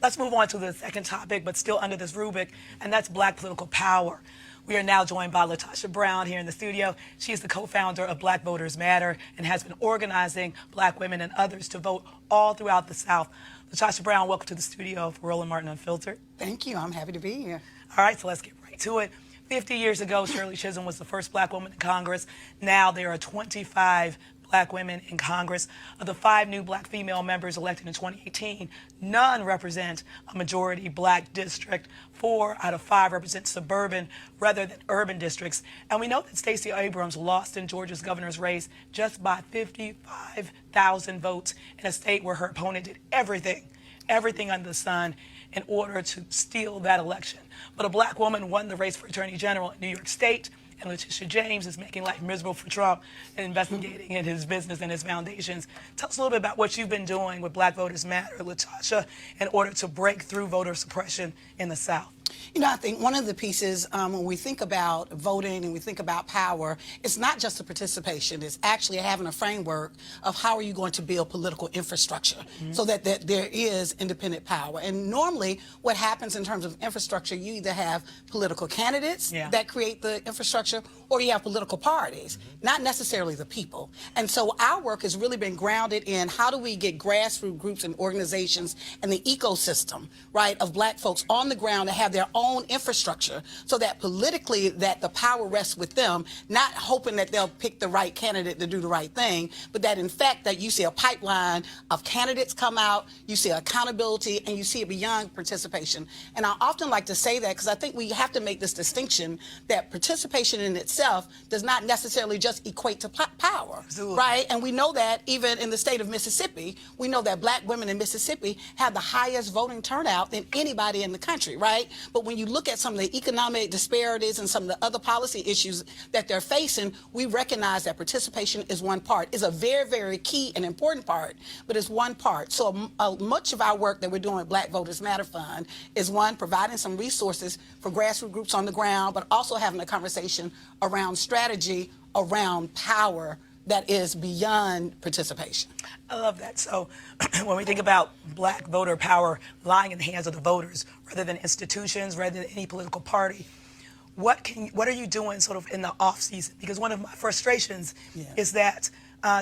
Speaker 1: Let's move on to the second topic, but still under this rubric, and that's Black political power. We are now joined by LaTosha Brown here in the studio. She is the co-founder of Black Voters Matter and has been organizing Black women and others to vote all throughout the South. LaTosha Brown, welcome to the studio for Roland Martin Unfiltered.
Speaker 13: Thank you. I'm happy to be here.
Speaker 1: All right, so let's get right to it. 50 years ago, Shirley Chisholm was the first black woman in Congress. Now there are 25 black women in Congress. Of the 5 new black female members elected in 2018, none represent a majority black district. 4 out of 5 represent suburban rather than urban districts. And we know that Stacey Abrams lost in Georgia's governor's race just by 55,000 votes in a state where her opponent did everything under the sun in order to steal that election. But a black woman won the race for Attorney General in New York State, and Letitia James is making life miserable for Trump and investigating in his business and his foundations. Tell us a little bit about what you've been doing with Black Voters Matter, LaTosha, in order to break through voter suppression in the South.
Speaker 13: You know, I think one of the pieces when we think about voting and we think about power, it's not just the participation, it's actually having a framework of how are you going to build political infrastructure so that there is independent power. And normally what happens in terms of infrastructure, you either have political candidates that create the infrastructure, or you have political parties, not necessarily the people. And so our work has really been grounded in how do we get grassroots groups and organizations and the ecosystem, right, of black folks on the ground to have their own infrastructure so that politically that the power rests with them, not hoping that they'll pick the right candidate to do the right thing, but that in fact that you see a pipeline of candidates come out, you see accountability, and you see it beyond participation. And I often like to say that because I think we have to make this distinction that participation in itself does not necessarily just equate to power, right? And we know that even in the state of Mississippi, we know that black women in Mississippi have the highest voting turnout than anybody in the country, right? But when you look at some of the economic disparities and some of the other policy issues that they're facing, we recognize that participation is one part. It's a very, very key and important part, but it's one part. So much of our work that we're doing with Black Voters Matter Fund is one, providing some resources for grassroots groups on the ground, but also having a conversation around strategy, around power that is beyond participation.
Speaker 1: I love that. So when we think about black voter power lying in the hands of the voters rather than institutions, rather than any political party, what are you doing sort of in the off season? Because one of my frustrations is that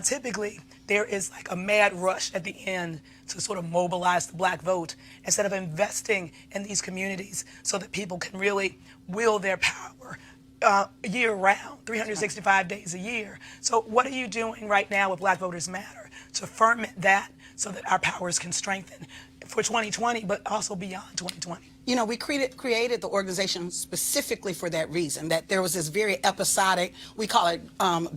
Speaker 1: typically there is like a mad rush at the end to sort of mobilize the black vote instead of investing in these communities so that people can really wield their power year-round, 365 days a year. So what are you doing right now with Black Voters Matter to ferment that so that our powers can strengthen for 2020, but also beyond 2020?
Speaker 13: You know, we created the organization specifically for that reason, that there was this very episodic, we call it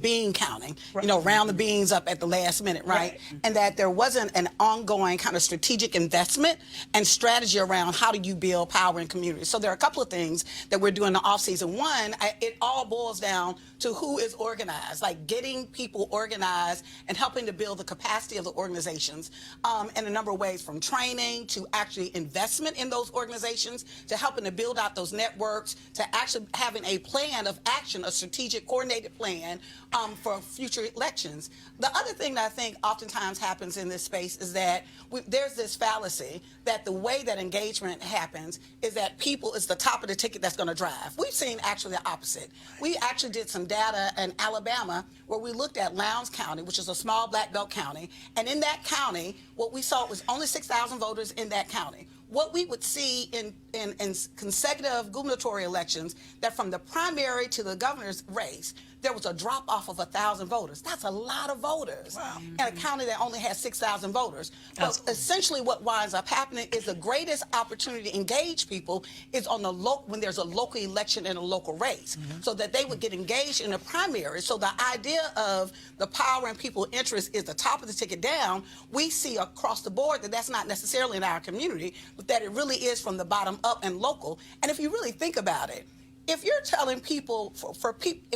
Speaker 13: bean counting, you know, round the beans up at the last minute, right? And that there wasn't an ongoing kind of strategic investment and strategy around how do you build power in communities. So there are a couple of things that we're doing in the off season. One, it all boils down to who is organized, like getting people organized and helping to build the capacity of the organizations in a number of ways, from training to actually investment in those organizations, to helping to build out those networks, to actually having a plan of action, a strategic coordinated plan for future elections. The other thing that I think oftentimes happens in this space is that there's this fallacy that the way that engagement happens is that people is the top of the ticket that's going to drive. We've seen actually the opposite. We actually did some data in Alabama where we looked at Lowndes County, which is a small black belt county, and in that county, what we saw was only 6,000 voters in that county. What we would see in in consecutive gubernatorial elections that from the primary to the governor's race, there was a drop off of 1,000 voters. That's a lot of voters in a county that only has 6,000 voters. But essentially what winds up happening is the greatest opportunity to engage people is on the when there's a local election and a local race, so that they would get engaged in the primary. So the idea of the power and people interest is the top of the ticket down. We see across the board that that's not necessarily in our community, but that it really is from the bottom up and local. And if you really think about it, if you're telling people,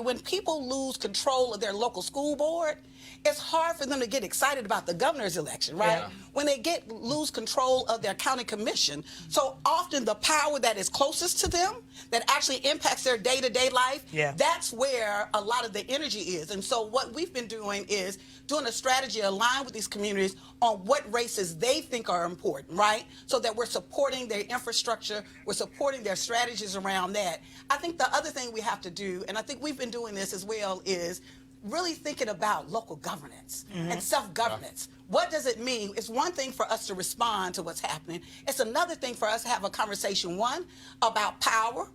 Speaker 13: when people lose control of their local school board, it's hard for them to get excited about the governor's election, right? Yeah. When they lose control of their county commission. So often the power that is closest to them, that actually impacts their day-to-day life, that's where a lot of the energy is. And so what we've been doing is doing a strategy aligned with these communities on what races they think are important, right? So that we're supporting their infrastructure, we're supporting their strategies around that. I think the other thing we have to do, and I think we've been doing this as well, is really thinking about local governance and self-governance. What does it mean? It's one thing for us to respond to what's happening. It's another thing for us to have a conversation, one, about power,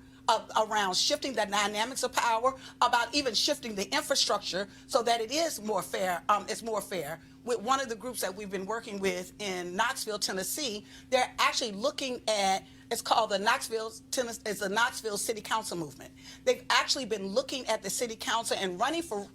Speaker 13: around shifting the dynamics of power, about even shifting the infrastructure so that it is more fair. It's more fair. With one of the groups that we've been working with in Knoxville, Tennessee, they're actually looking at, it's called the Knoxville City Council movement. They've actually been looking at the city council and running for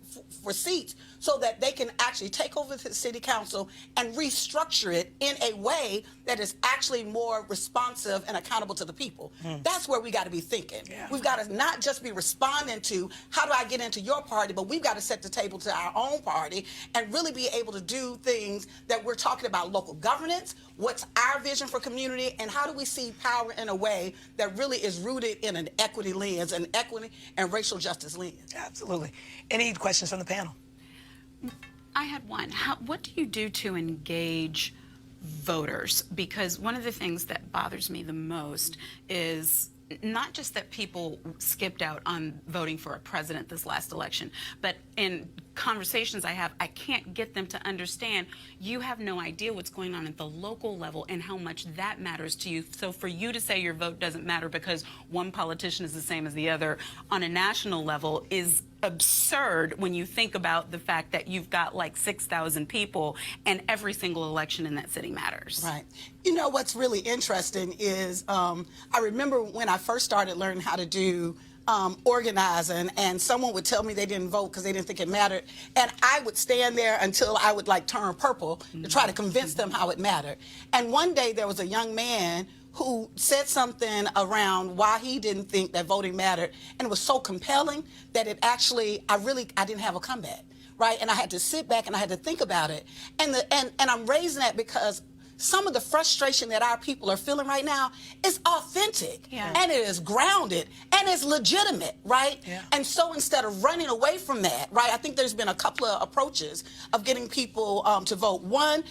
Speaker 13: seats so that they can actually take over the city council and restructure it in a way that is actually more responsive and accountable to the people. That's where we got to be thinking. We've got to not just be responding to how do I get into your party, but we've got to set the table to our own party and really be able to do things that we're talking about: local governance, what's our vision for community, and how do we see power in a way that really is rooted in an equity lens, an equity and racial justice lens.
Speaker 1: Absolutely. Any questions from the panel?
Speaker 4: I had one. What do you do to engage voters? Because one of the things that bothers me the most is not just that people skipped out on voting for a president this last election, but in conversations I have, I can't get them to understand you have no idea what's going on at the local level and how much that matters to you. So for you to say your vote doesn't matter because one politician is the same as the other on a national level is absurd when you think about the fact that you've got like 6,000 people and every single election in that city matters.
Speaker 13: Right. You know what's really interesting is I remember when I first started learning how to do organizing, and someone would tell me they didn't vote because they didn't think it mattered, and I would stand there until I would like turn purple to try to convince them how it mattered. And one day there was a young man who said something around why he didn't think that voting mattered, and it was so compelling that it actually, I didn't have a comeback, right? And I had to sit back and I had to think about it. And I'm raising that because some of the frustration that our people are feeling right now is authentic, and it is grounded, and it's legitimate, right? And so instead of running away from that, right, I think there's been a couple of approaches of getting people to vote. One,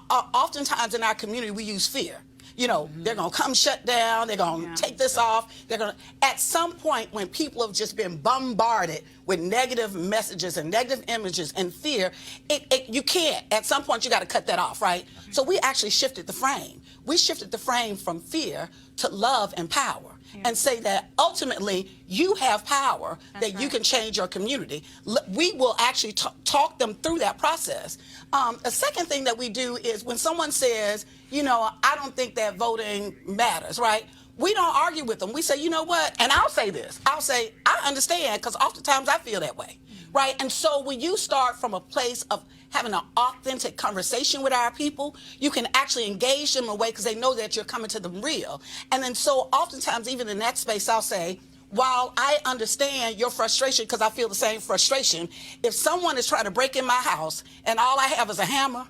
Speaker 13: oftentimes in our community, we use fear. You know, they're going to come shut down, they're going to take this off, they're going to, at some point when people have just been bombarded with negative messages and negative images and fear, you can't, at some point you got to cut that off, right? So we actually shifted the frame. We shifted the frame from fear to love and power. And say that ultimately you have power, that you can change your community. We will actually talk them through that process. A second thing that we do is when someone says, you know, I don't think that voting matters, right? We don't argue with them. We say, you know what? And I'll say this. I'll say, I understand, because oftentimes I feel that way, right? And so when you start from a place of having an authentic conversation with our people, you can actually engage them in a way because they know that you're coming to them real. And then so oftentimes, even in that space, I'll say, while I understand your frustration, because I feel the same frustration, if someone is trying to break in my house and all I have is a hammer,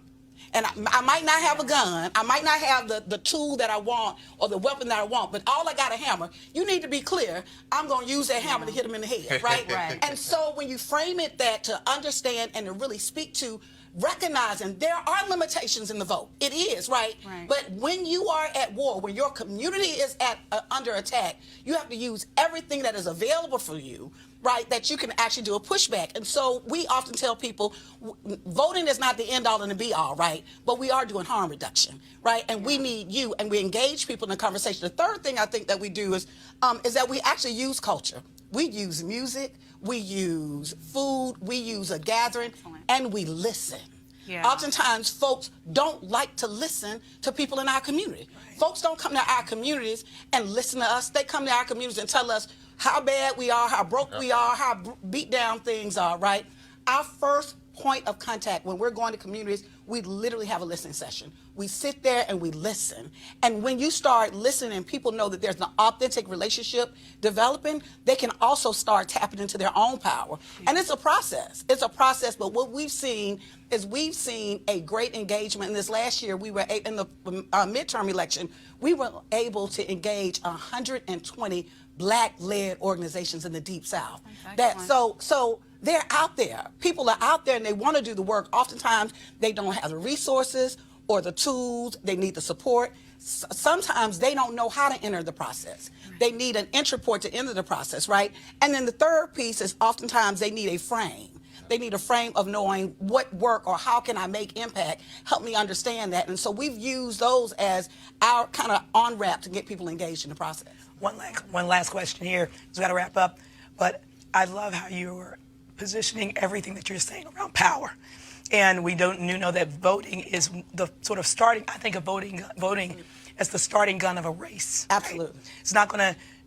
Speaker 13: and I might not have a gun, I might not have the tool that I want or the weapon that I want, but all I got a hammer, you need to be clear, I'm going to use that hammer to hit him in the head, right? And so when you frame it that to understand and to really speak to recognizing there are limitations in the vote. It is, right? But when you are at war, when your community is under attack, you have to use everything that is available for you right, that you can actually do a pushback. And so we often tell people voting is not the end all and the be all, right? But we are doing harm reduction, right? And we need you, and we engage people in the conversation. The third thing I think that we do is that we actually use culture. We use music, we use food, we use a gathering, and we listen.
Speaker 4: Yeah.
Speaker 13: Oftentimes, folks don't like to listen to people in our community. Right. Folks don't come to our communities and listen to us. They come to our communities and tell us how bad we are, how broke we are, how beat down things are, right? Our first point of contact when we're going to communities, we literally have a listening session. We sit there and we listen. And when you start listening and people know that there's an authentic relationship developing, they can also start tapping into their own power. And it's a process. It's a process, but what we've seen is we've seen a great engagement. In this last year, we were in the midterm election, we were able to engage 120 Black-led organizations in the Deep South. So they're out there. People are out there and they want to do the work. Oftentimes, they don't have the resources or the tools. They need the support. Sometimes they don't know how to enter the process. They need an entry point to enter the process, right? And then the third piece is oftentimes they need a frame. They need a frame of knowing what work or how can I make impact. Help me understand that. And so we've used those as our kind of on-ramp to get people engaged in the process.
Speaker 1: One last question here. We've got to wrap up. But I love how you're positioning everything that you're saying around power. And we know that voting is the sort of starting, I think of voting as the starting gun of a race.
Speaker 13: Absolutely.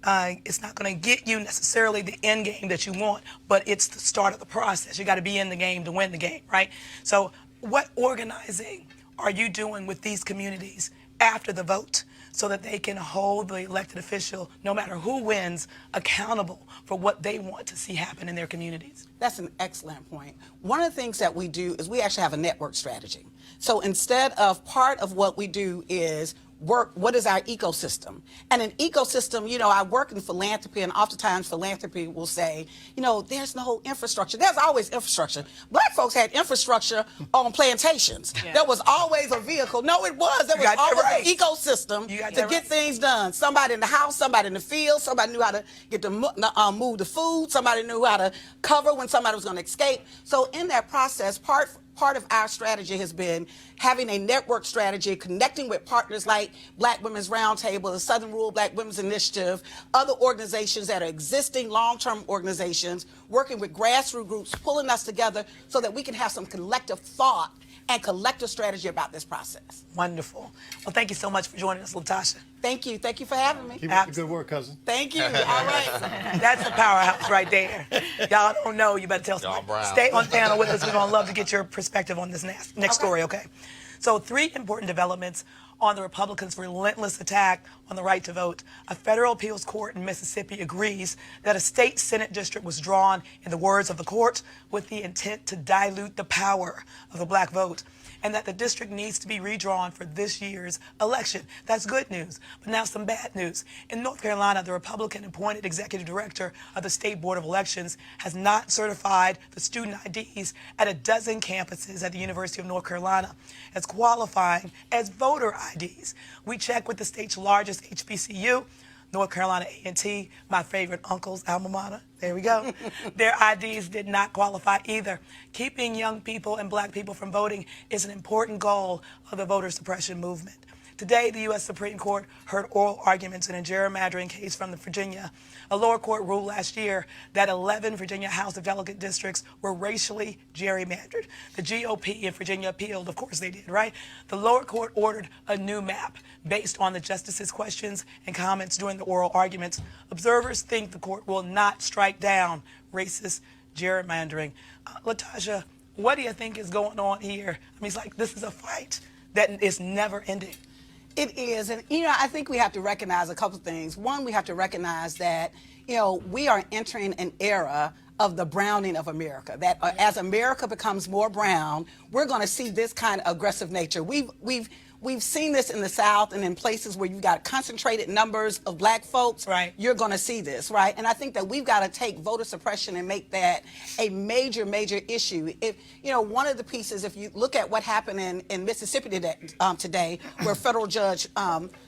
Speaker 1: Right? It's not gonna get you necessarily the end game that you want, but it's the start of the process. You got to be in the game to win the game, right? So what organizing are you doing with these communities after the vote so that they can hold the elected official, no matter who wins, accountable for what they want to see happen in their communities?
Speaker 13: That's an excellent point. One of the things that we do is we actually have a network strategy. So instead of part of what we do is work, what is our ecosystem? And an ecosystem, I work in philanthropy, and oftentimes philanthropy will say, there's no infrastructure. There's always infrastructure. Black folks had infrastructure on plantations. Yeah. There was always a vehicle. No, it was. There was always an ecosystem to get things done. Somebody in the house, somebody in the field, somebody knew how to move the food, somebody knew how to cover when somebody was going to escape. So in that process, part of our strategy has been having a network strategy, connecting with partners like Black Women's Roundtable, the Southern Rural Black Women's Initiative, other organizations that are existing long-term organizations, working with grassroots groups, pulling us together so that we can have some collective thought and collective strategy about this process.
Speaker 1: Wonderful. Well, thank you so much for joining us, LaTosha.
Speaker 13: Thank you. Thank you for having me.
Speaker 5: Keep up the good work, cousin.
Speaker 13: Thank you. All right.
Speaker 1: That's the powerhouse right there. Y'all don't know, you better tell somebody. Stay on panel with us. We're going to love to get your perspective on this next story, okay? So 3 important developments on the Republicans' relentless attack on the right to vote. A federal appeals court in Mississippi agrees that a state Senate district was drawn, in the words of the court, with the intent to dilute the power of the Black vote, and that the district needs to be redrawn for this year's election. That's good news. But now some bad news. In North Carolina, the Republican-appointed executive director of the State Board of Elections has not certified the student IDs at a dozen campuses at the University of North Carolina as qualifying as voter IDs. We checked with the state's largest HBCU, North Carolina A&T, my favorite uncle's alma mater. There we go. Their IDs did not qualify either. Keeping young people and Black people from voting is an important goal of the voter suppression movement. Today, the U.S. Supreme Court heard oral arguments in a gerrymandering case from Virginia. A lower court ruled last year that 11 Virginia House of Delegate districts were racially gerrymandered. The GOP in Virginia appealed. Of course they did, right? The lower court ordered a new map based on the justices' questions and comments during the oral arguments. Observers think the court will not strike down racist gerrymandering. LaTosha, what do you think is going on here? I mean, it's like this is a fight that is never ending.
Speaker 13: It is. And, I think we have to recognize a couple of things. One, we have to recognize that, we are entering an era of the browning of America, that as America becomes more brown, we're going to see this kind of aggressive nature. We've we've seen this in the South and in places where you've got concentrated numbers of black folks.
Speaker 1: Right.
Speaker 13: You're going to see this, right? And I think that we've got to take voter suppression and make that a major, major issue. If one of the pieces, if you look at what happened in Mississippi today, where a federal judge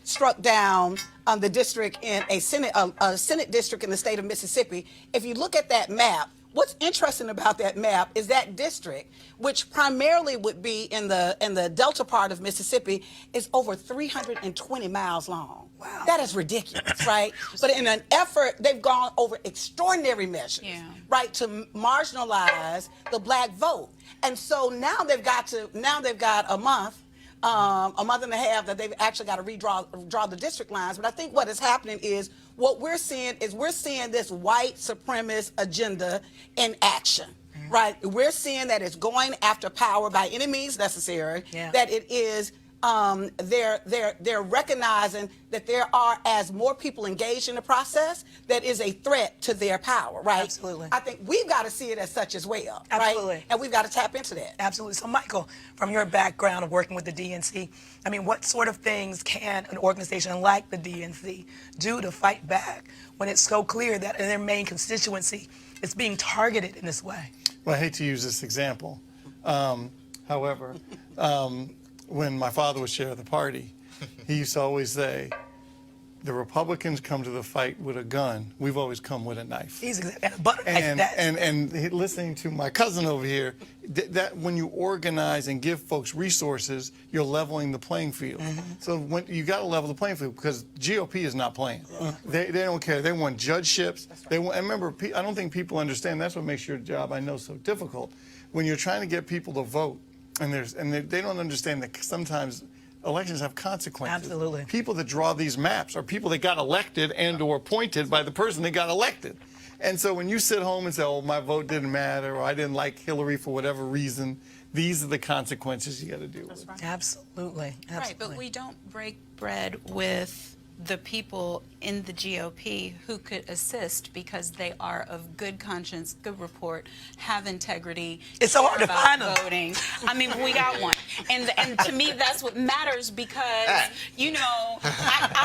Speaker 13: struck down the district in a Senate district in the state of Mississippi. If you look at that map, what's interesting about that map is that district, which primarily would be in the delta part of Mississippi, is over 320 miles long. Wow. That is ridiculous, right? But in an effort, they've gone over extraordinary measures, right, to marginalize the black vote. And so now they've got a month and a half that they've actually got to draw the district lines. But I think what is happening is what we're seeing this white supremacist agenda in action, right? We're seeing that it's going after power by any means necessary, that it is they're recognizing that there are, as more people engaged in the process, that is a threat to their power, right?
Speaker 1: Absolutely.
Speaker 13: I think we've got to see it as such as well,
Speaker 1: Absolutely.
Speaker 13: right? And we've got to tap into that.
Speaker 1: Absolutely. So, Michael, from your background of working with the DNC, I mean, what sort of things can an organization like the DNC do to fight back when it's so clear that in their main constituency it's being targeted in this way?
Speaker 5: Well, I hate to use this example. However, when my father was chair of the party, he used to always say, the Republicans come to the fight with a gun. We've always come with a knife. And listening to my cousin over here, that when you organize and give folks resources, you're leveling the playing field. So when you got to level the playing field, because GOP is not playing. They don't care. They want judgeships. They want. And remember, I don't think people understand. That's what makes your job, I know, so difficult. When you're trying to get people to vote, and they don't understand that sometimes elections have consequences.
Speaker 1: Absolutely.
Speaker 5: People that draw these maps are people that got elected and or appointed by the person that got elected. And so when you sit home and say, oh, my vote didn't matter, or I didn't like Hillary for whatever reason, these are the consequences you got to deal with.
Speaker 1: Right. Absolutely.
Speaker 4: Right, but we don't break bread with the people in the GOP who could assist because they are of good conscience, good report, have integrity.
Speaker 1: It's so hard to find them.
Speaker 4: Voting. I mean, we got one. And to me, that's what matters because, I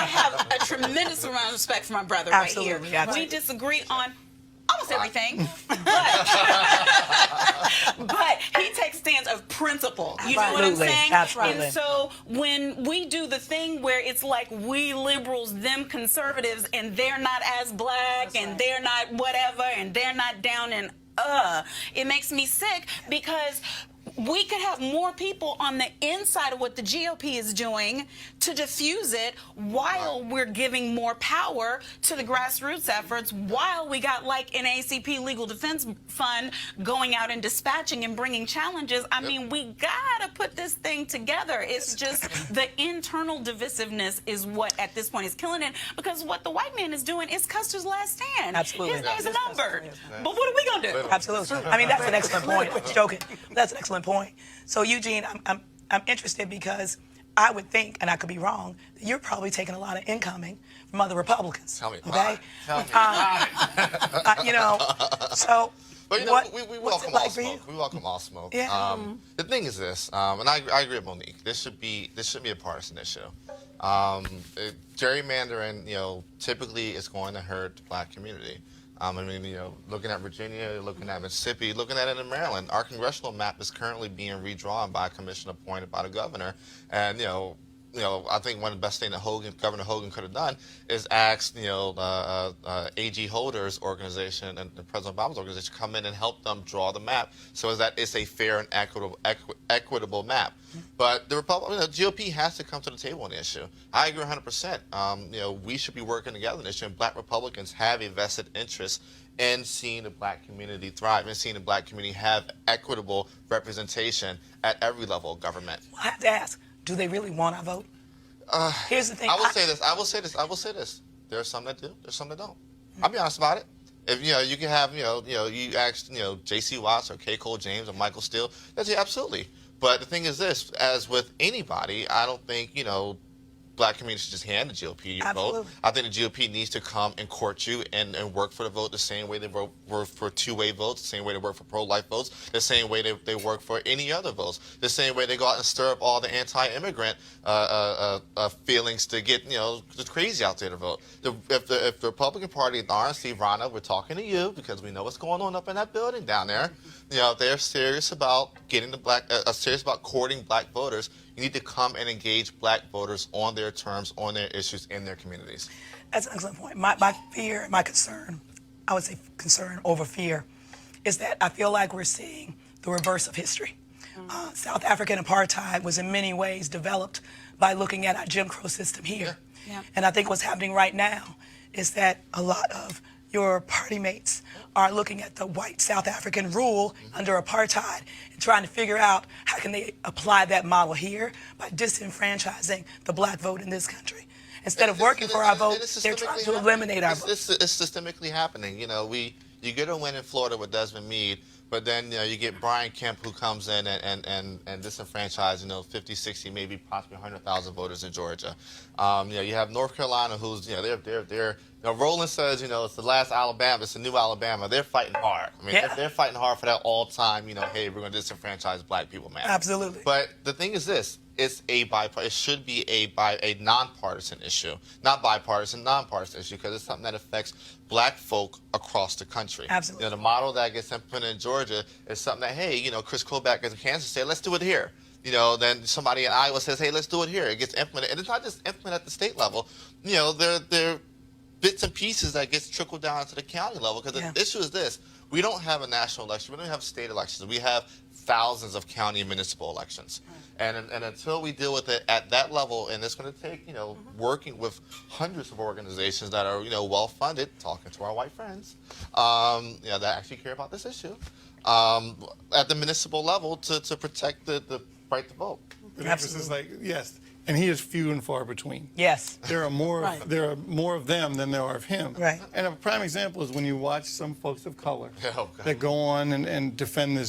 Speaker 4: have a tremendous amount of respect for my brother right here.
Speaker 1: Absolutely.
Speaker 4: We disagree on almost everything, but he takes stands of principle. You know what I'm saying?
Speaker 1: Absolutely.
Speaker 4: And so when we do the thing where it's like we liberals, them conservatives, and they're not as black, and they're not whatever, and they're not down in it makes me sick because we could have more people on the inside of what the GOP is doing to diffuse it while we're giving more power to the grassroots efforts, while we got like an ACP Legal Defense Fund going out and dispatching and bringing challenges. I mean, we gotta put this thing together. It's just the internal divisiveness is what at this point is killing it, because what the white man is doing is Custer's last stand.
Speaker 1: Absolutely.
Speaker 4: His days are numbered. But what are we gonna do?
Speaker 1: Absolutely. I mean, that's an excellent point. Joking. That's an excellent point. So, Eugene, I'm interested because I would think, and I could be wrong, that you're probably taking a lot of incoming from other Republicans.
Speaker 6: Tell me.
Speaker 1: Okay.
Speaker 6: Tell me.
Speaker 1: So.
Speaker 6: But we welcome all smoke. We welcome all smoke.
Speaker 1: Yeah.
Speaker 6: The thing is this, and I agree with Monique. This should be a partisan issue. Gerrymandering, typically is going to hurt the black community. I mean, looking at Virginia, looking at Mississippi, looking at it in Maryland, our congressional map is currently being redrawn by a commission appointed by the governor. And, I think one of the best things that Governor Hogan could have done is ask, A.G. Holder's organization and President Obama's organization come in and help them draw the map so that it's a fair and equitable map. But the GOP has to come to the table on the issue. I agree 100%. We should be working together on the issue, and black Republicans have a vested interest in seeing the black community thrive and seeing the black community have equitable representation at every level of government.
Speaker 1: I have to ask, do they really want our vote? Here's the thing.
Speaker 6: I will say this. There are some that do. There's some that don't. I'll be honest about it. If you can have you ask J.C. Watts or K. Cole James or Michael Steele, that's absolutely. But the thing is this: as with anybody, I don't think the black community should just hand the GOP your vote. I think the GOP needs to come and court you and work for the vote the same way they work for two-way votes, the same way they work for pro-life votes, the same way they work for any other votes, the same way they go out and stir up all the anti-immigrant feelings to get, just crazy out there to vote. If the Republican Party and the RNC, Ronna, we're talking to you because we know what's going on up in that building down there. They're serious about getting serious about courting black voters. You need to come and engage black voters on their terms, on their issues in their communities.
Speaker 1: That's an excellent point. My fear, my concern, I would say concern over fear, is that I feel like we're seeing the reverse of history. South African apartheid was in many ways developed by looking at our Jim Crow system here.
Speaker 4: Yeah.
Speaker 1: And I think what's happening right now is that a lot of your party mates are looking at the white South African rule under apartheid and trying to figure out how can they apply that model here by disenfranchising the black vote in this country. Instead of working for our vote, they're trying to eliminate our vote.
Speaker 6: It's systemically happening. You get a win in Florida with Desmond Meade, but then you get Brian Kemp who comes in and disenfranchise 50, 60, maybe possibly 100,000 voters in Georgia. You have North Carolina who's they're Roland says it's the last Alabama, it's the new Alabama. They're fighting hard. I mean they're fighting hard for that all time. Hey, we're going to disenfranchise black people, man.
Speaker 1: Absolutely.
Speaker 6: But the thing is this. It should be a nonpartisan issue, not bipartisan, nonpartisan issue, because it's something that affects black folk across the country.
Speaker 1: Absolutely.
Speaker 6: The model that gets implemented in Georgia is something that, hey, Chris Kobach in Kansas say, let's do it here. Then somebody in Iowa says, hey, let's do it here. It gets implemented, and it's not just implemented at the state level. There bits and pieces that gets trickled down to the county level, because the issue is this. We don't have a national election. We don't have state elections. We have thousands of county and municipal elections. And until we deal with it at that level, and it's going to take, working with hundreds of organizations that are, well-funded, talking to our white friends, that actually care about this issue, at the municipal level to protect the right to vote.
Speaker 5: The emphasis is yes. And he is few and far between.
Speaker 1: Yes.
Speaker 5: There are more of them than there are of him.
Speaker 1: Right.
Speaker 5: And a prime example is when you watch some folks of color that go on and defend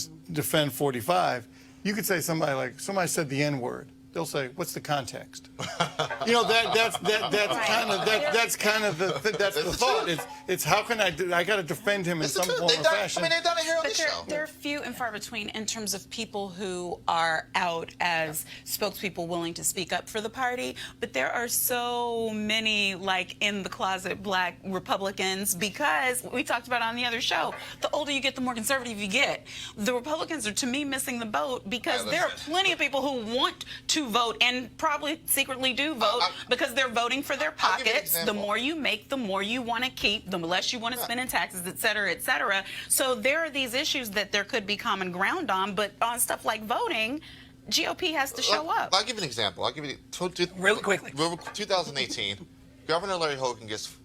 Speaker 5: 45. You could say somebody said the N-word. They'll say, "What's the context?" That's kind of the thought. It's how can I got to defend him in some form or fashion.
Speaker 6: They've done it here on
Speaker 4: But
Speaker 6: this show.
Speaker 4: they're few and far between in terms of people who are out as spokespeople willing to speak up for the party. But there are so many in the closet black Republicans, because we talked about on the other show, the older you get, the more conservative you get. The Republicans are, to me, missing the boat, because there are plenty of people who want to vote and probably secretly do vote because they're voting for their pockets. The more you make, the more you want to keep, the less you want to spend in taxes, et cetera, et cetera. So there are these issues that there could be common ground on, but on stuff like voting, GOP has to show up.
Speaker 6: I'll give you an example. I'll give you
Speaker 1: really quickly.
Speaker 6: 2018, Governor Larry Hogan gets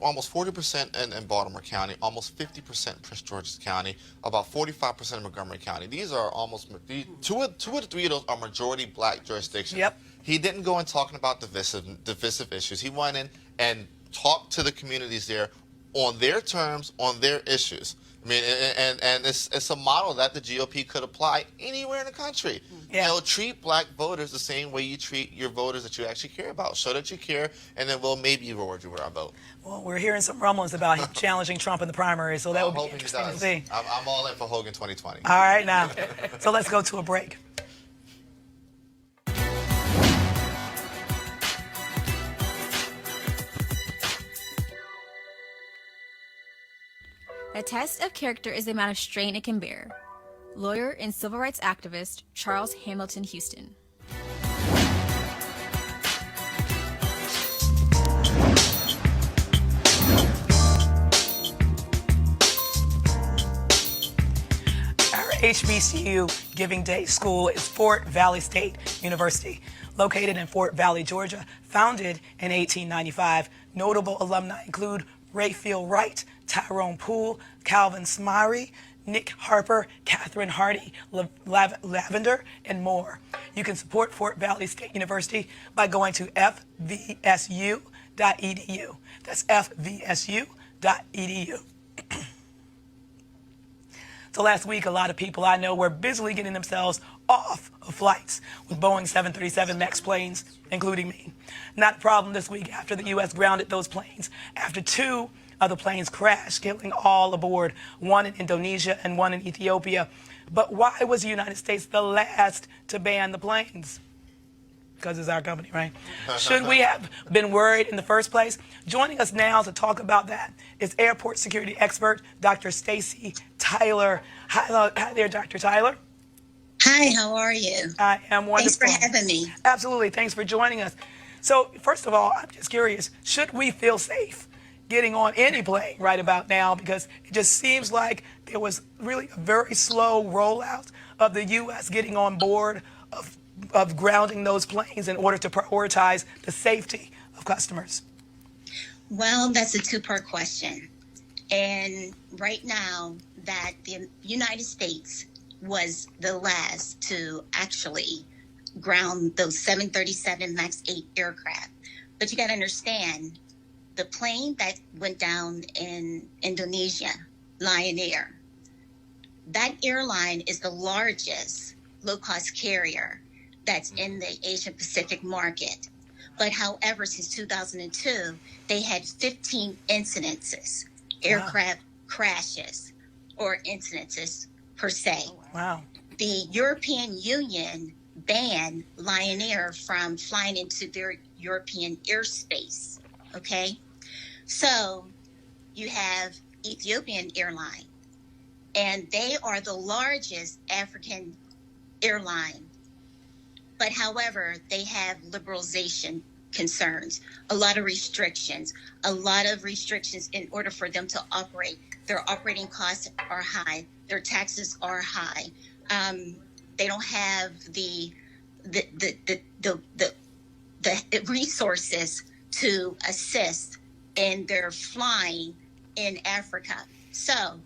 Speaker 6: almost 40% in Baltimore County, almost 50% in Prince George's County, about 45% in Montgomery County. These are two or three of those are majority black jurisdictions.
Speaker 1: Yep.
Speaker 6: He didn't go in talking about divisive issues. He went in and talked to the communities there on their terms, on their issues. I mean, and it's a model that the GOP could apply anywhere in the country.
Speaker 1: Yeah.
Speaker 6: Treat black voters the same way you treat your voters that you actually care about. Show that you care, and then we'll maybe reward you with our vote.
Speaker 1: Well, we're hearing some rumblings about him challenging Trump in the primary, so that would be
Speaker 6: hoping
Speaker 1: interesting
Speaker 6: he
Speaker 1: to
Speaker 6: does.
Speaker 1: see.
Speaker 6: I'm all in for Hogan 2020.
Speaker 1: All right, now. So let's go to a break.
Speaker 14: A test of character is the amount of strain it can bear. Lawyer and civil rights activist Charles Hamilton Houston.
Speaker 1: Our HBCU Giving Day school is Fort Valley State University, located in Fort Valley, Georgia, founded in 1895. Notable alumni include Rayfield Wright, Tyrone Poole, Calvin Smyrie, Nick Harper, Catherine Hardy, Lavender, and more. You can support Fort Valley State University by going to fvsu.edu. That's fvsu.edu. So last week, a lot of people I know were busily getting themselves off of flights with Boeing 737 MAX planes, including me. Not a problem this week after the U.S. grounded those planes, after 2 of the planes crashed, killing all aboard, 1 in Indonesia and 1 in Ethiopia. But why was the United States the last to ban the planes? Because it's our company, right? Should we have been worried in the first place? Joining us now to talk about that is airport security expert Dr. Stacy Tyler. Hi there, Dr. Tyler.
Speaker 15: Hi, how are you?
Speaker 1: I am wonderful.
Speaker 15: Thanks for having me.
Speaker 1: Absolutely. Thanks for joining us. So, first of all, I'm just curious, should we feel safe getting on any plane right about now? Because it just seems like there was really a very slow rollout of the U.S. getting on board of grounding those planes in order to prioritize the safety of customers.
Speaker 15: Well, that's a two-part question. And right now that the United States was the last to actually ground those 737 MAX 8 aircraft. But you got to understand, the plane that went down in Indonesia, Lion Air, that airline is the largest low-cost carrier that's in the Asia Pacific market. But however, since 2002, they had 15 incidences, aircraft crashes or incidences per se.
Speaker 1: Wow.
Speaker 15: The European Union banned Lion Air from flying into their European airspace. Okay? So you have Ethiopian Airline, and they are the largest African airline. But however, they have liberalization concerns, a lot of restrictions in order for them to operate. Their operating costs are high. Their taxes are high. They don't have the resources to assist in their flying in Africa. So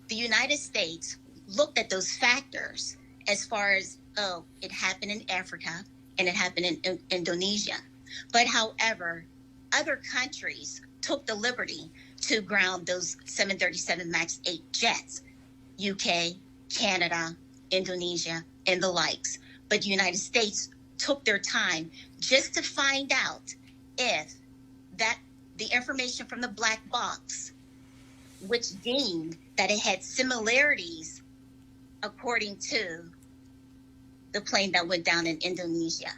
Speaker 15: the United States looked at those factors as far as, oh, it happened in Africa and it happened in Indonesia. But however, other countries took the liberty to ground those 737 MAX 8 jets, UK, Canada, Indonesia, and the likes. But the United States took their time just to find out if that the information from the black box, which deemed that it had similarities according to the plane that went down in Indonesia.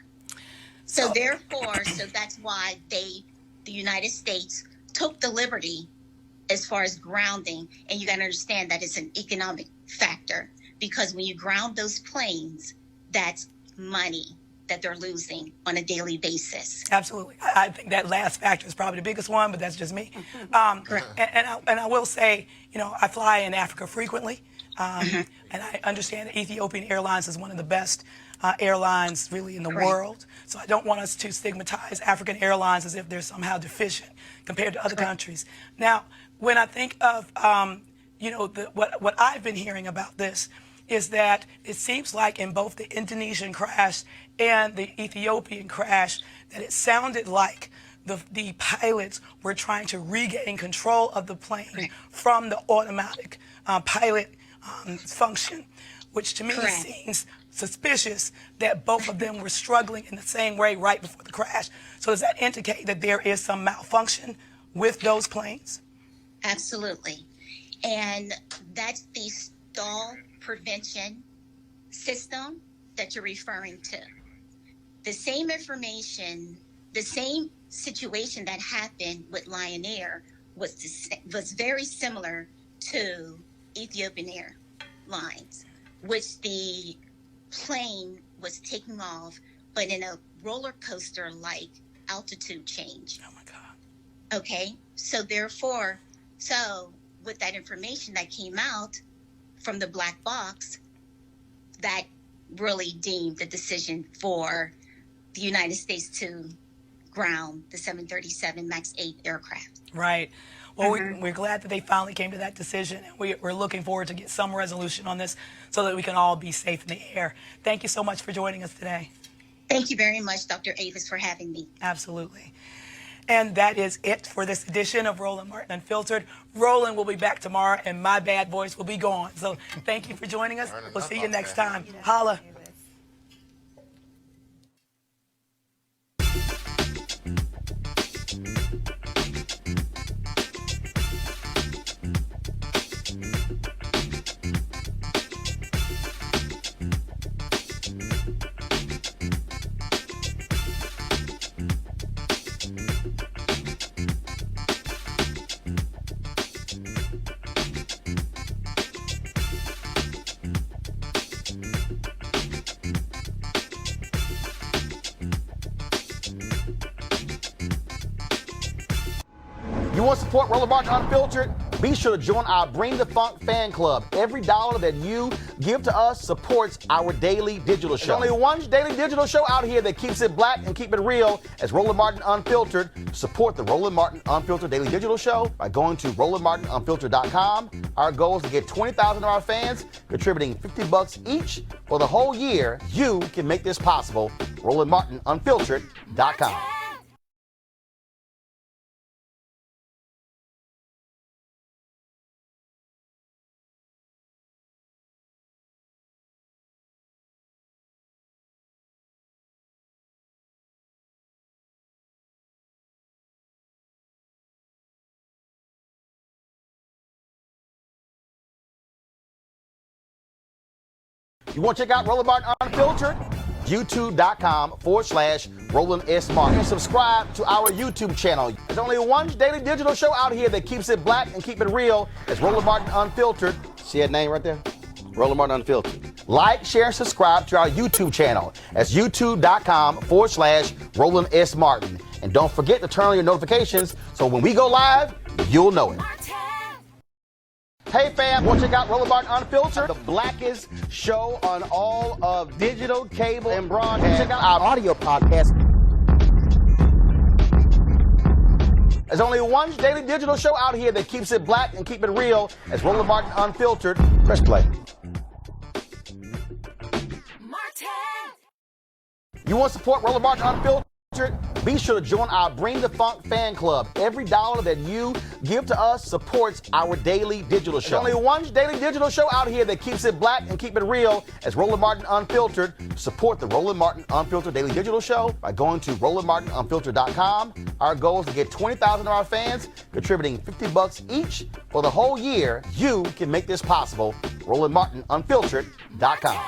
Speaker 15: So therefore, so that's why the United States took the liberty as far as grounding. And you got to understand that it's an economic factor, because when you ground those planes, that's money that they're losing on a daily basis.
Speaker 1: Absolutely. I think that last factor is probably the biggest one, but that's just me. And I will say, I fly in Africa frequently, and I understand that Ethiopian Airlines is one of the best airlines really in the world. So I don't want us to stigmatize African airlines as if they're somehow deficient compared to other countries. Now, when I think of, what I've been hearing about this is that it seems like in both the Indonesian crash and the Ethiopian crash, that it sounded like the pilots were trying to regain control of the plane from the automatic pilot function, which to me seems suspicious that both of them were struggling in the same way right before the crash. So does that indicate that there is some malfunction with those planes?
Speaker 15: Absolutely. And that's the stall prevention system that you're referring to. The same information, the same situation that happened with Lion Air was very similar to Ethiopian Airlines, which the plane was taking off, but in a roller coaster like altitude change.
Speaker 1: Oh my God.
Speaker 15: Okay, so therefore, with that information that came out from the black box, that really deemed the decision for the United States to ground the 737 MAX 8 aircraft.
Speaker 1: Right. Well, we're glad that they finally came to that decision, and we're looking forward to get some resolution on this so that we can all be safe in the air. Thank you so much for joining us today.
Speaker 15: Thank you very much, Dr. Avis, for having me.
Speaker 1: Absolutely. And that is it for this edition of Roland Martin Unfiltered. Roland will be back tomorrow, and my bad voice will be gone. So thank you for joining us. We'll see you next time. Holla.
Speaker 8: You want to support Roland Martin Unfiltered? Be sure to join our Bring the Funk fan club. Every dollar that you give to us supports our daily digital show. There's only one daily digital show out here that keeps it black and keep it real as Roland Martin Unfiltered. Support the Roland Martin Unfiltered daily digital show by going to RolandMartinUnfiltered.com. Our goal is to get 20,000 of our fans contributing $50 each for the whole year. You can make this possible. RolandMartinUnfiltered.com. You want to check out Roland Martin Unfiltered? YouTube.com/Roland S. Martin. And subscribe to our YouTube channel. There's only one daily digital show out here that keeps it black and keep it real. It's Roland Martin Unfiltered. See that name right there? Roland Martin Unfiltered. Like, share, and subscribe to our YouTube channel. That's YouTube.com/Roland S. Martin. And don't forget to turn on your notifications so when we go live, you'll know it. Hey fam, want to check out Roland Martin Unfiltered? The blackest show on all of digital, cable, and broadcast. Check out our audio podcast. There's only one daily digital show out here that keeps it black and keep it real. It's Roland Martin Unfiltered. Press play. You want to support Roland Martin Unfiltered? Be sure to join our Bring the Funk fan club. Every dollar that you give to us supports our daily digital show. There's only one daily digital show out here that keeps it black and keep it real as Roland Martin Unfiltered. Support the Roland Martin Unfiltered daily digital show by going to RolandMartinUnfiltered.com. Our goal is to get 20,000 of our fans contributing $50 each for the whole year. You can make this possible. RolandMartinUnfiltered.com.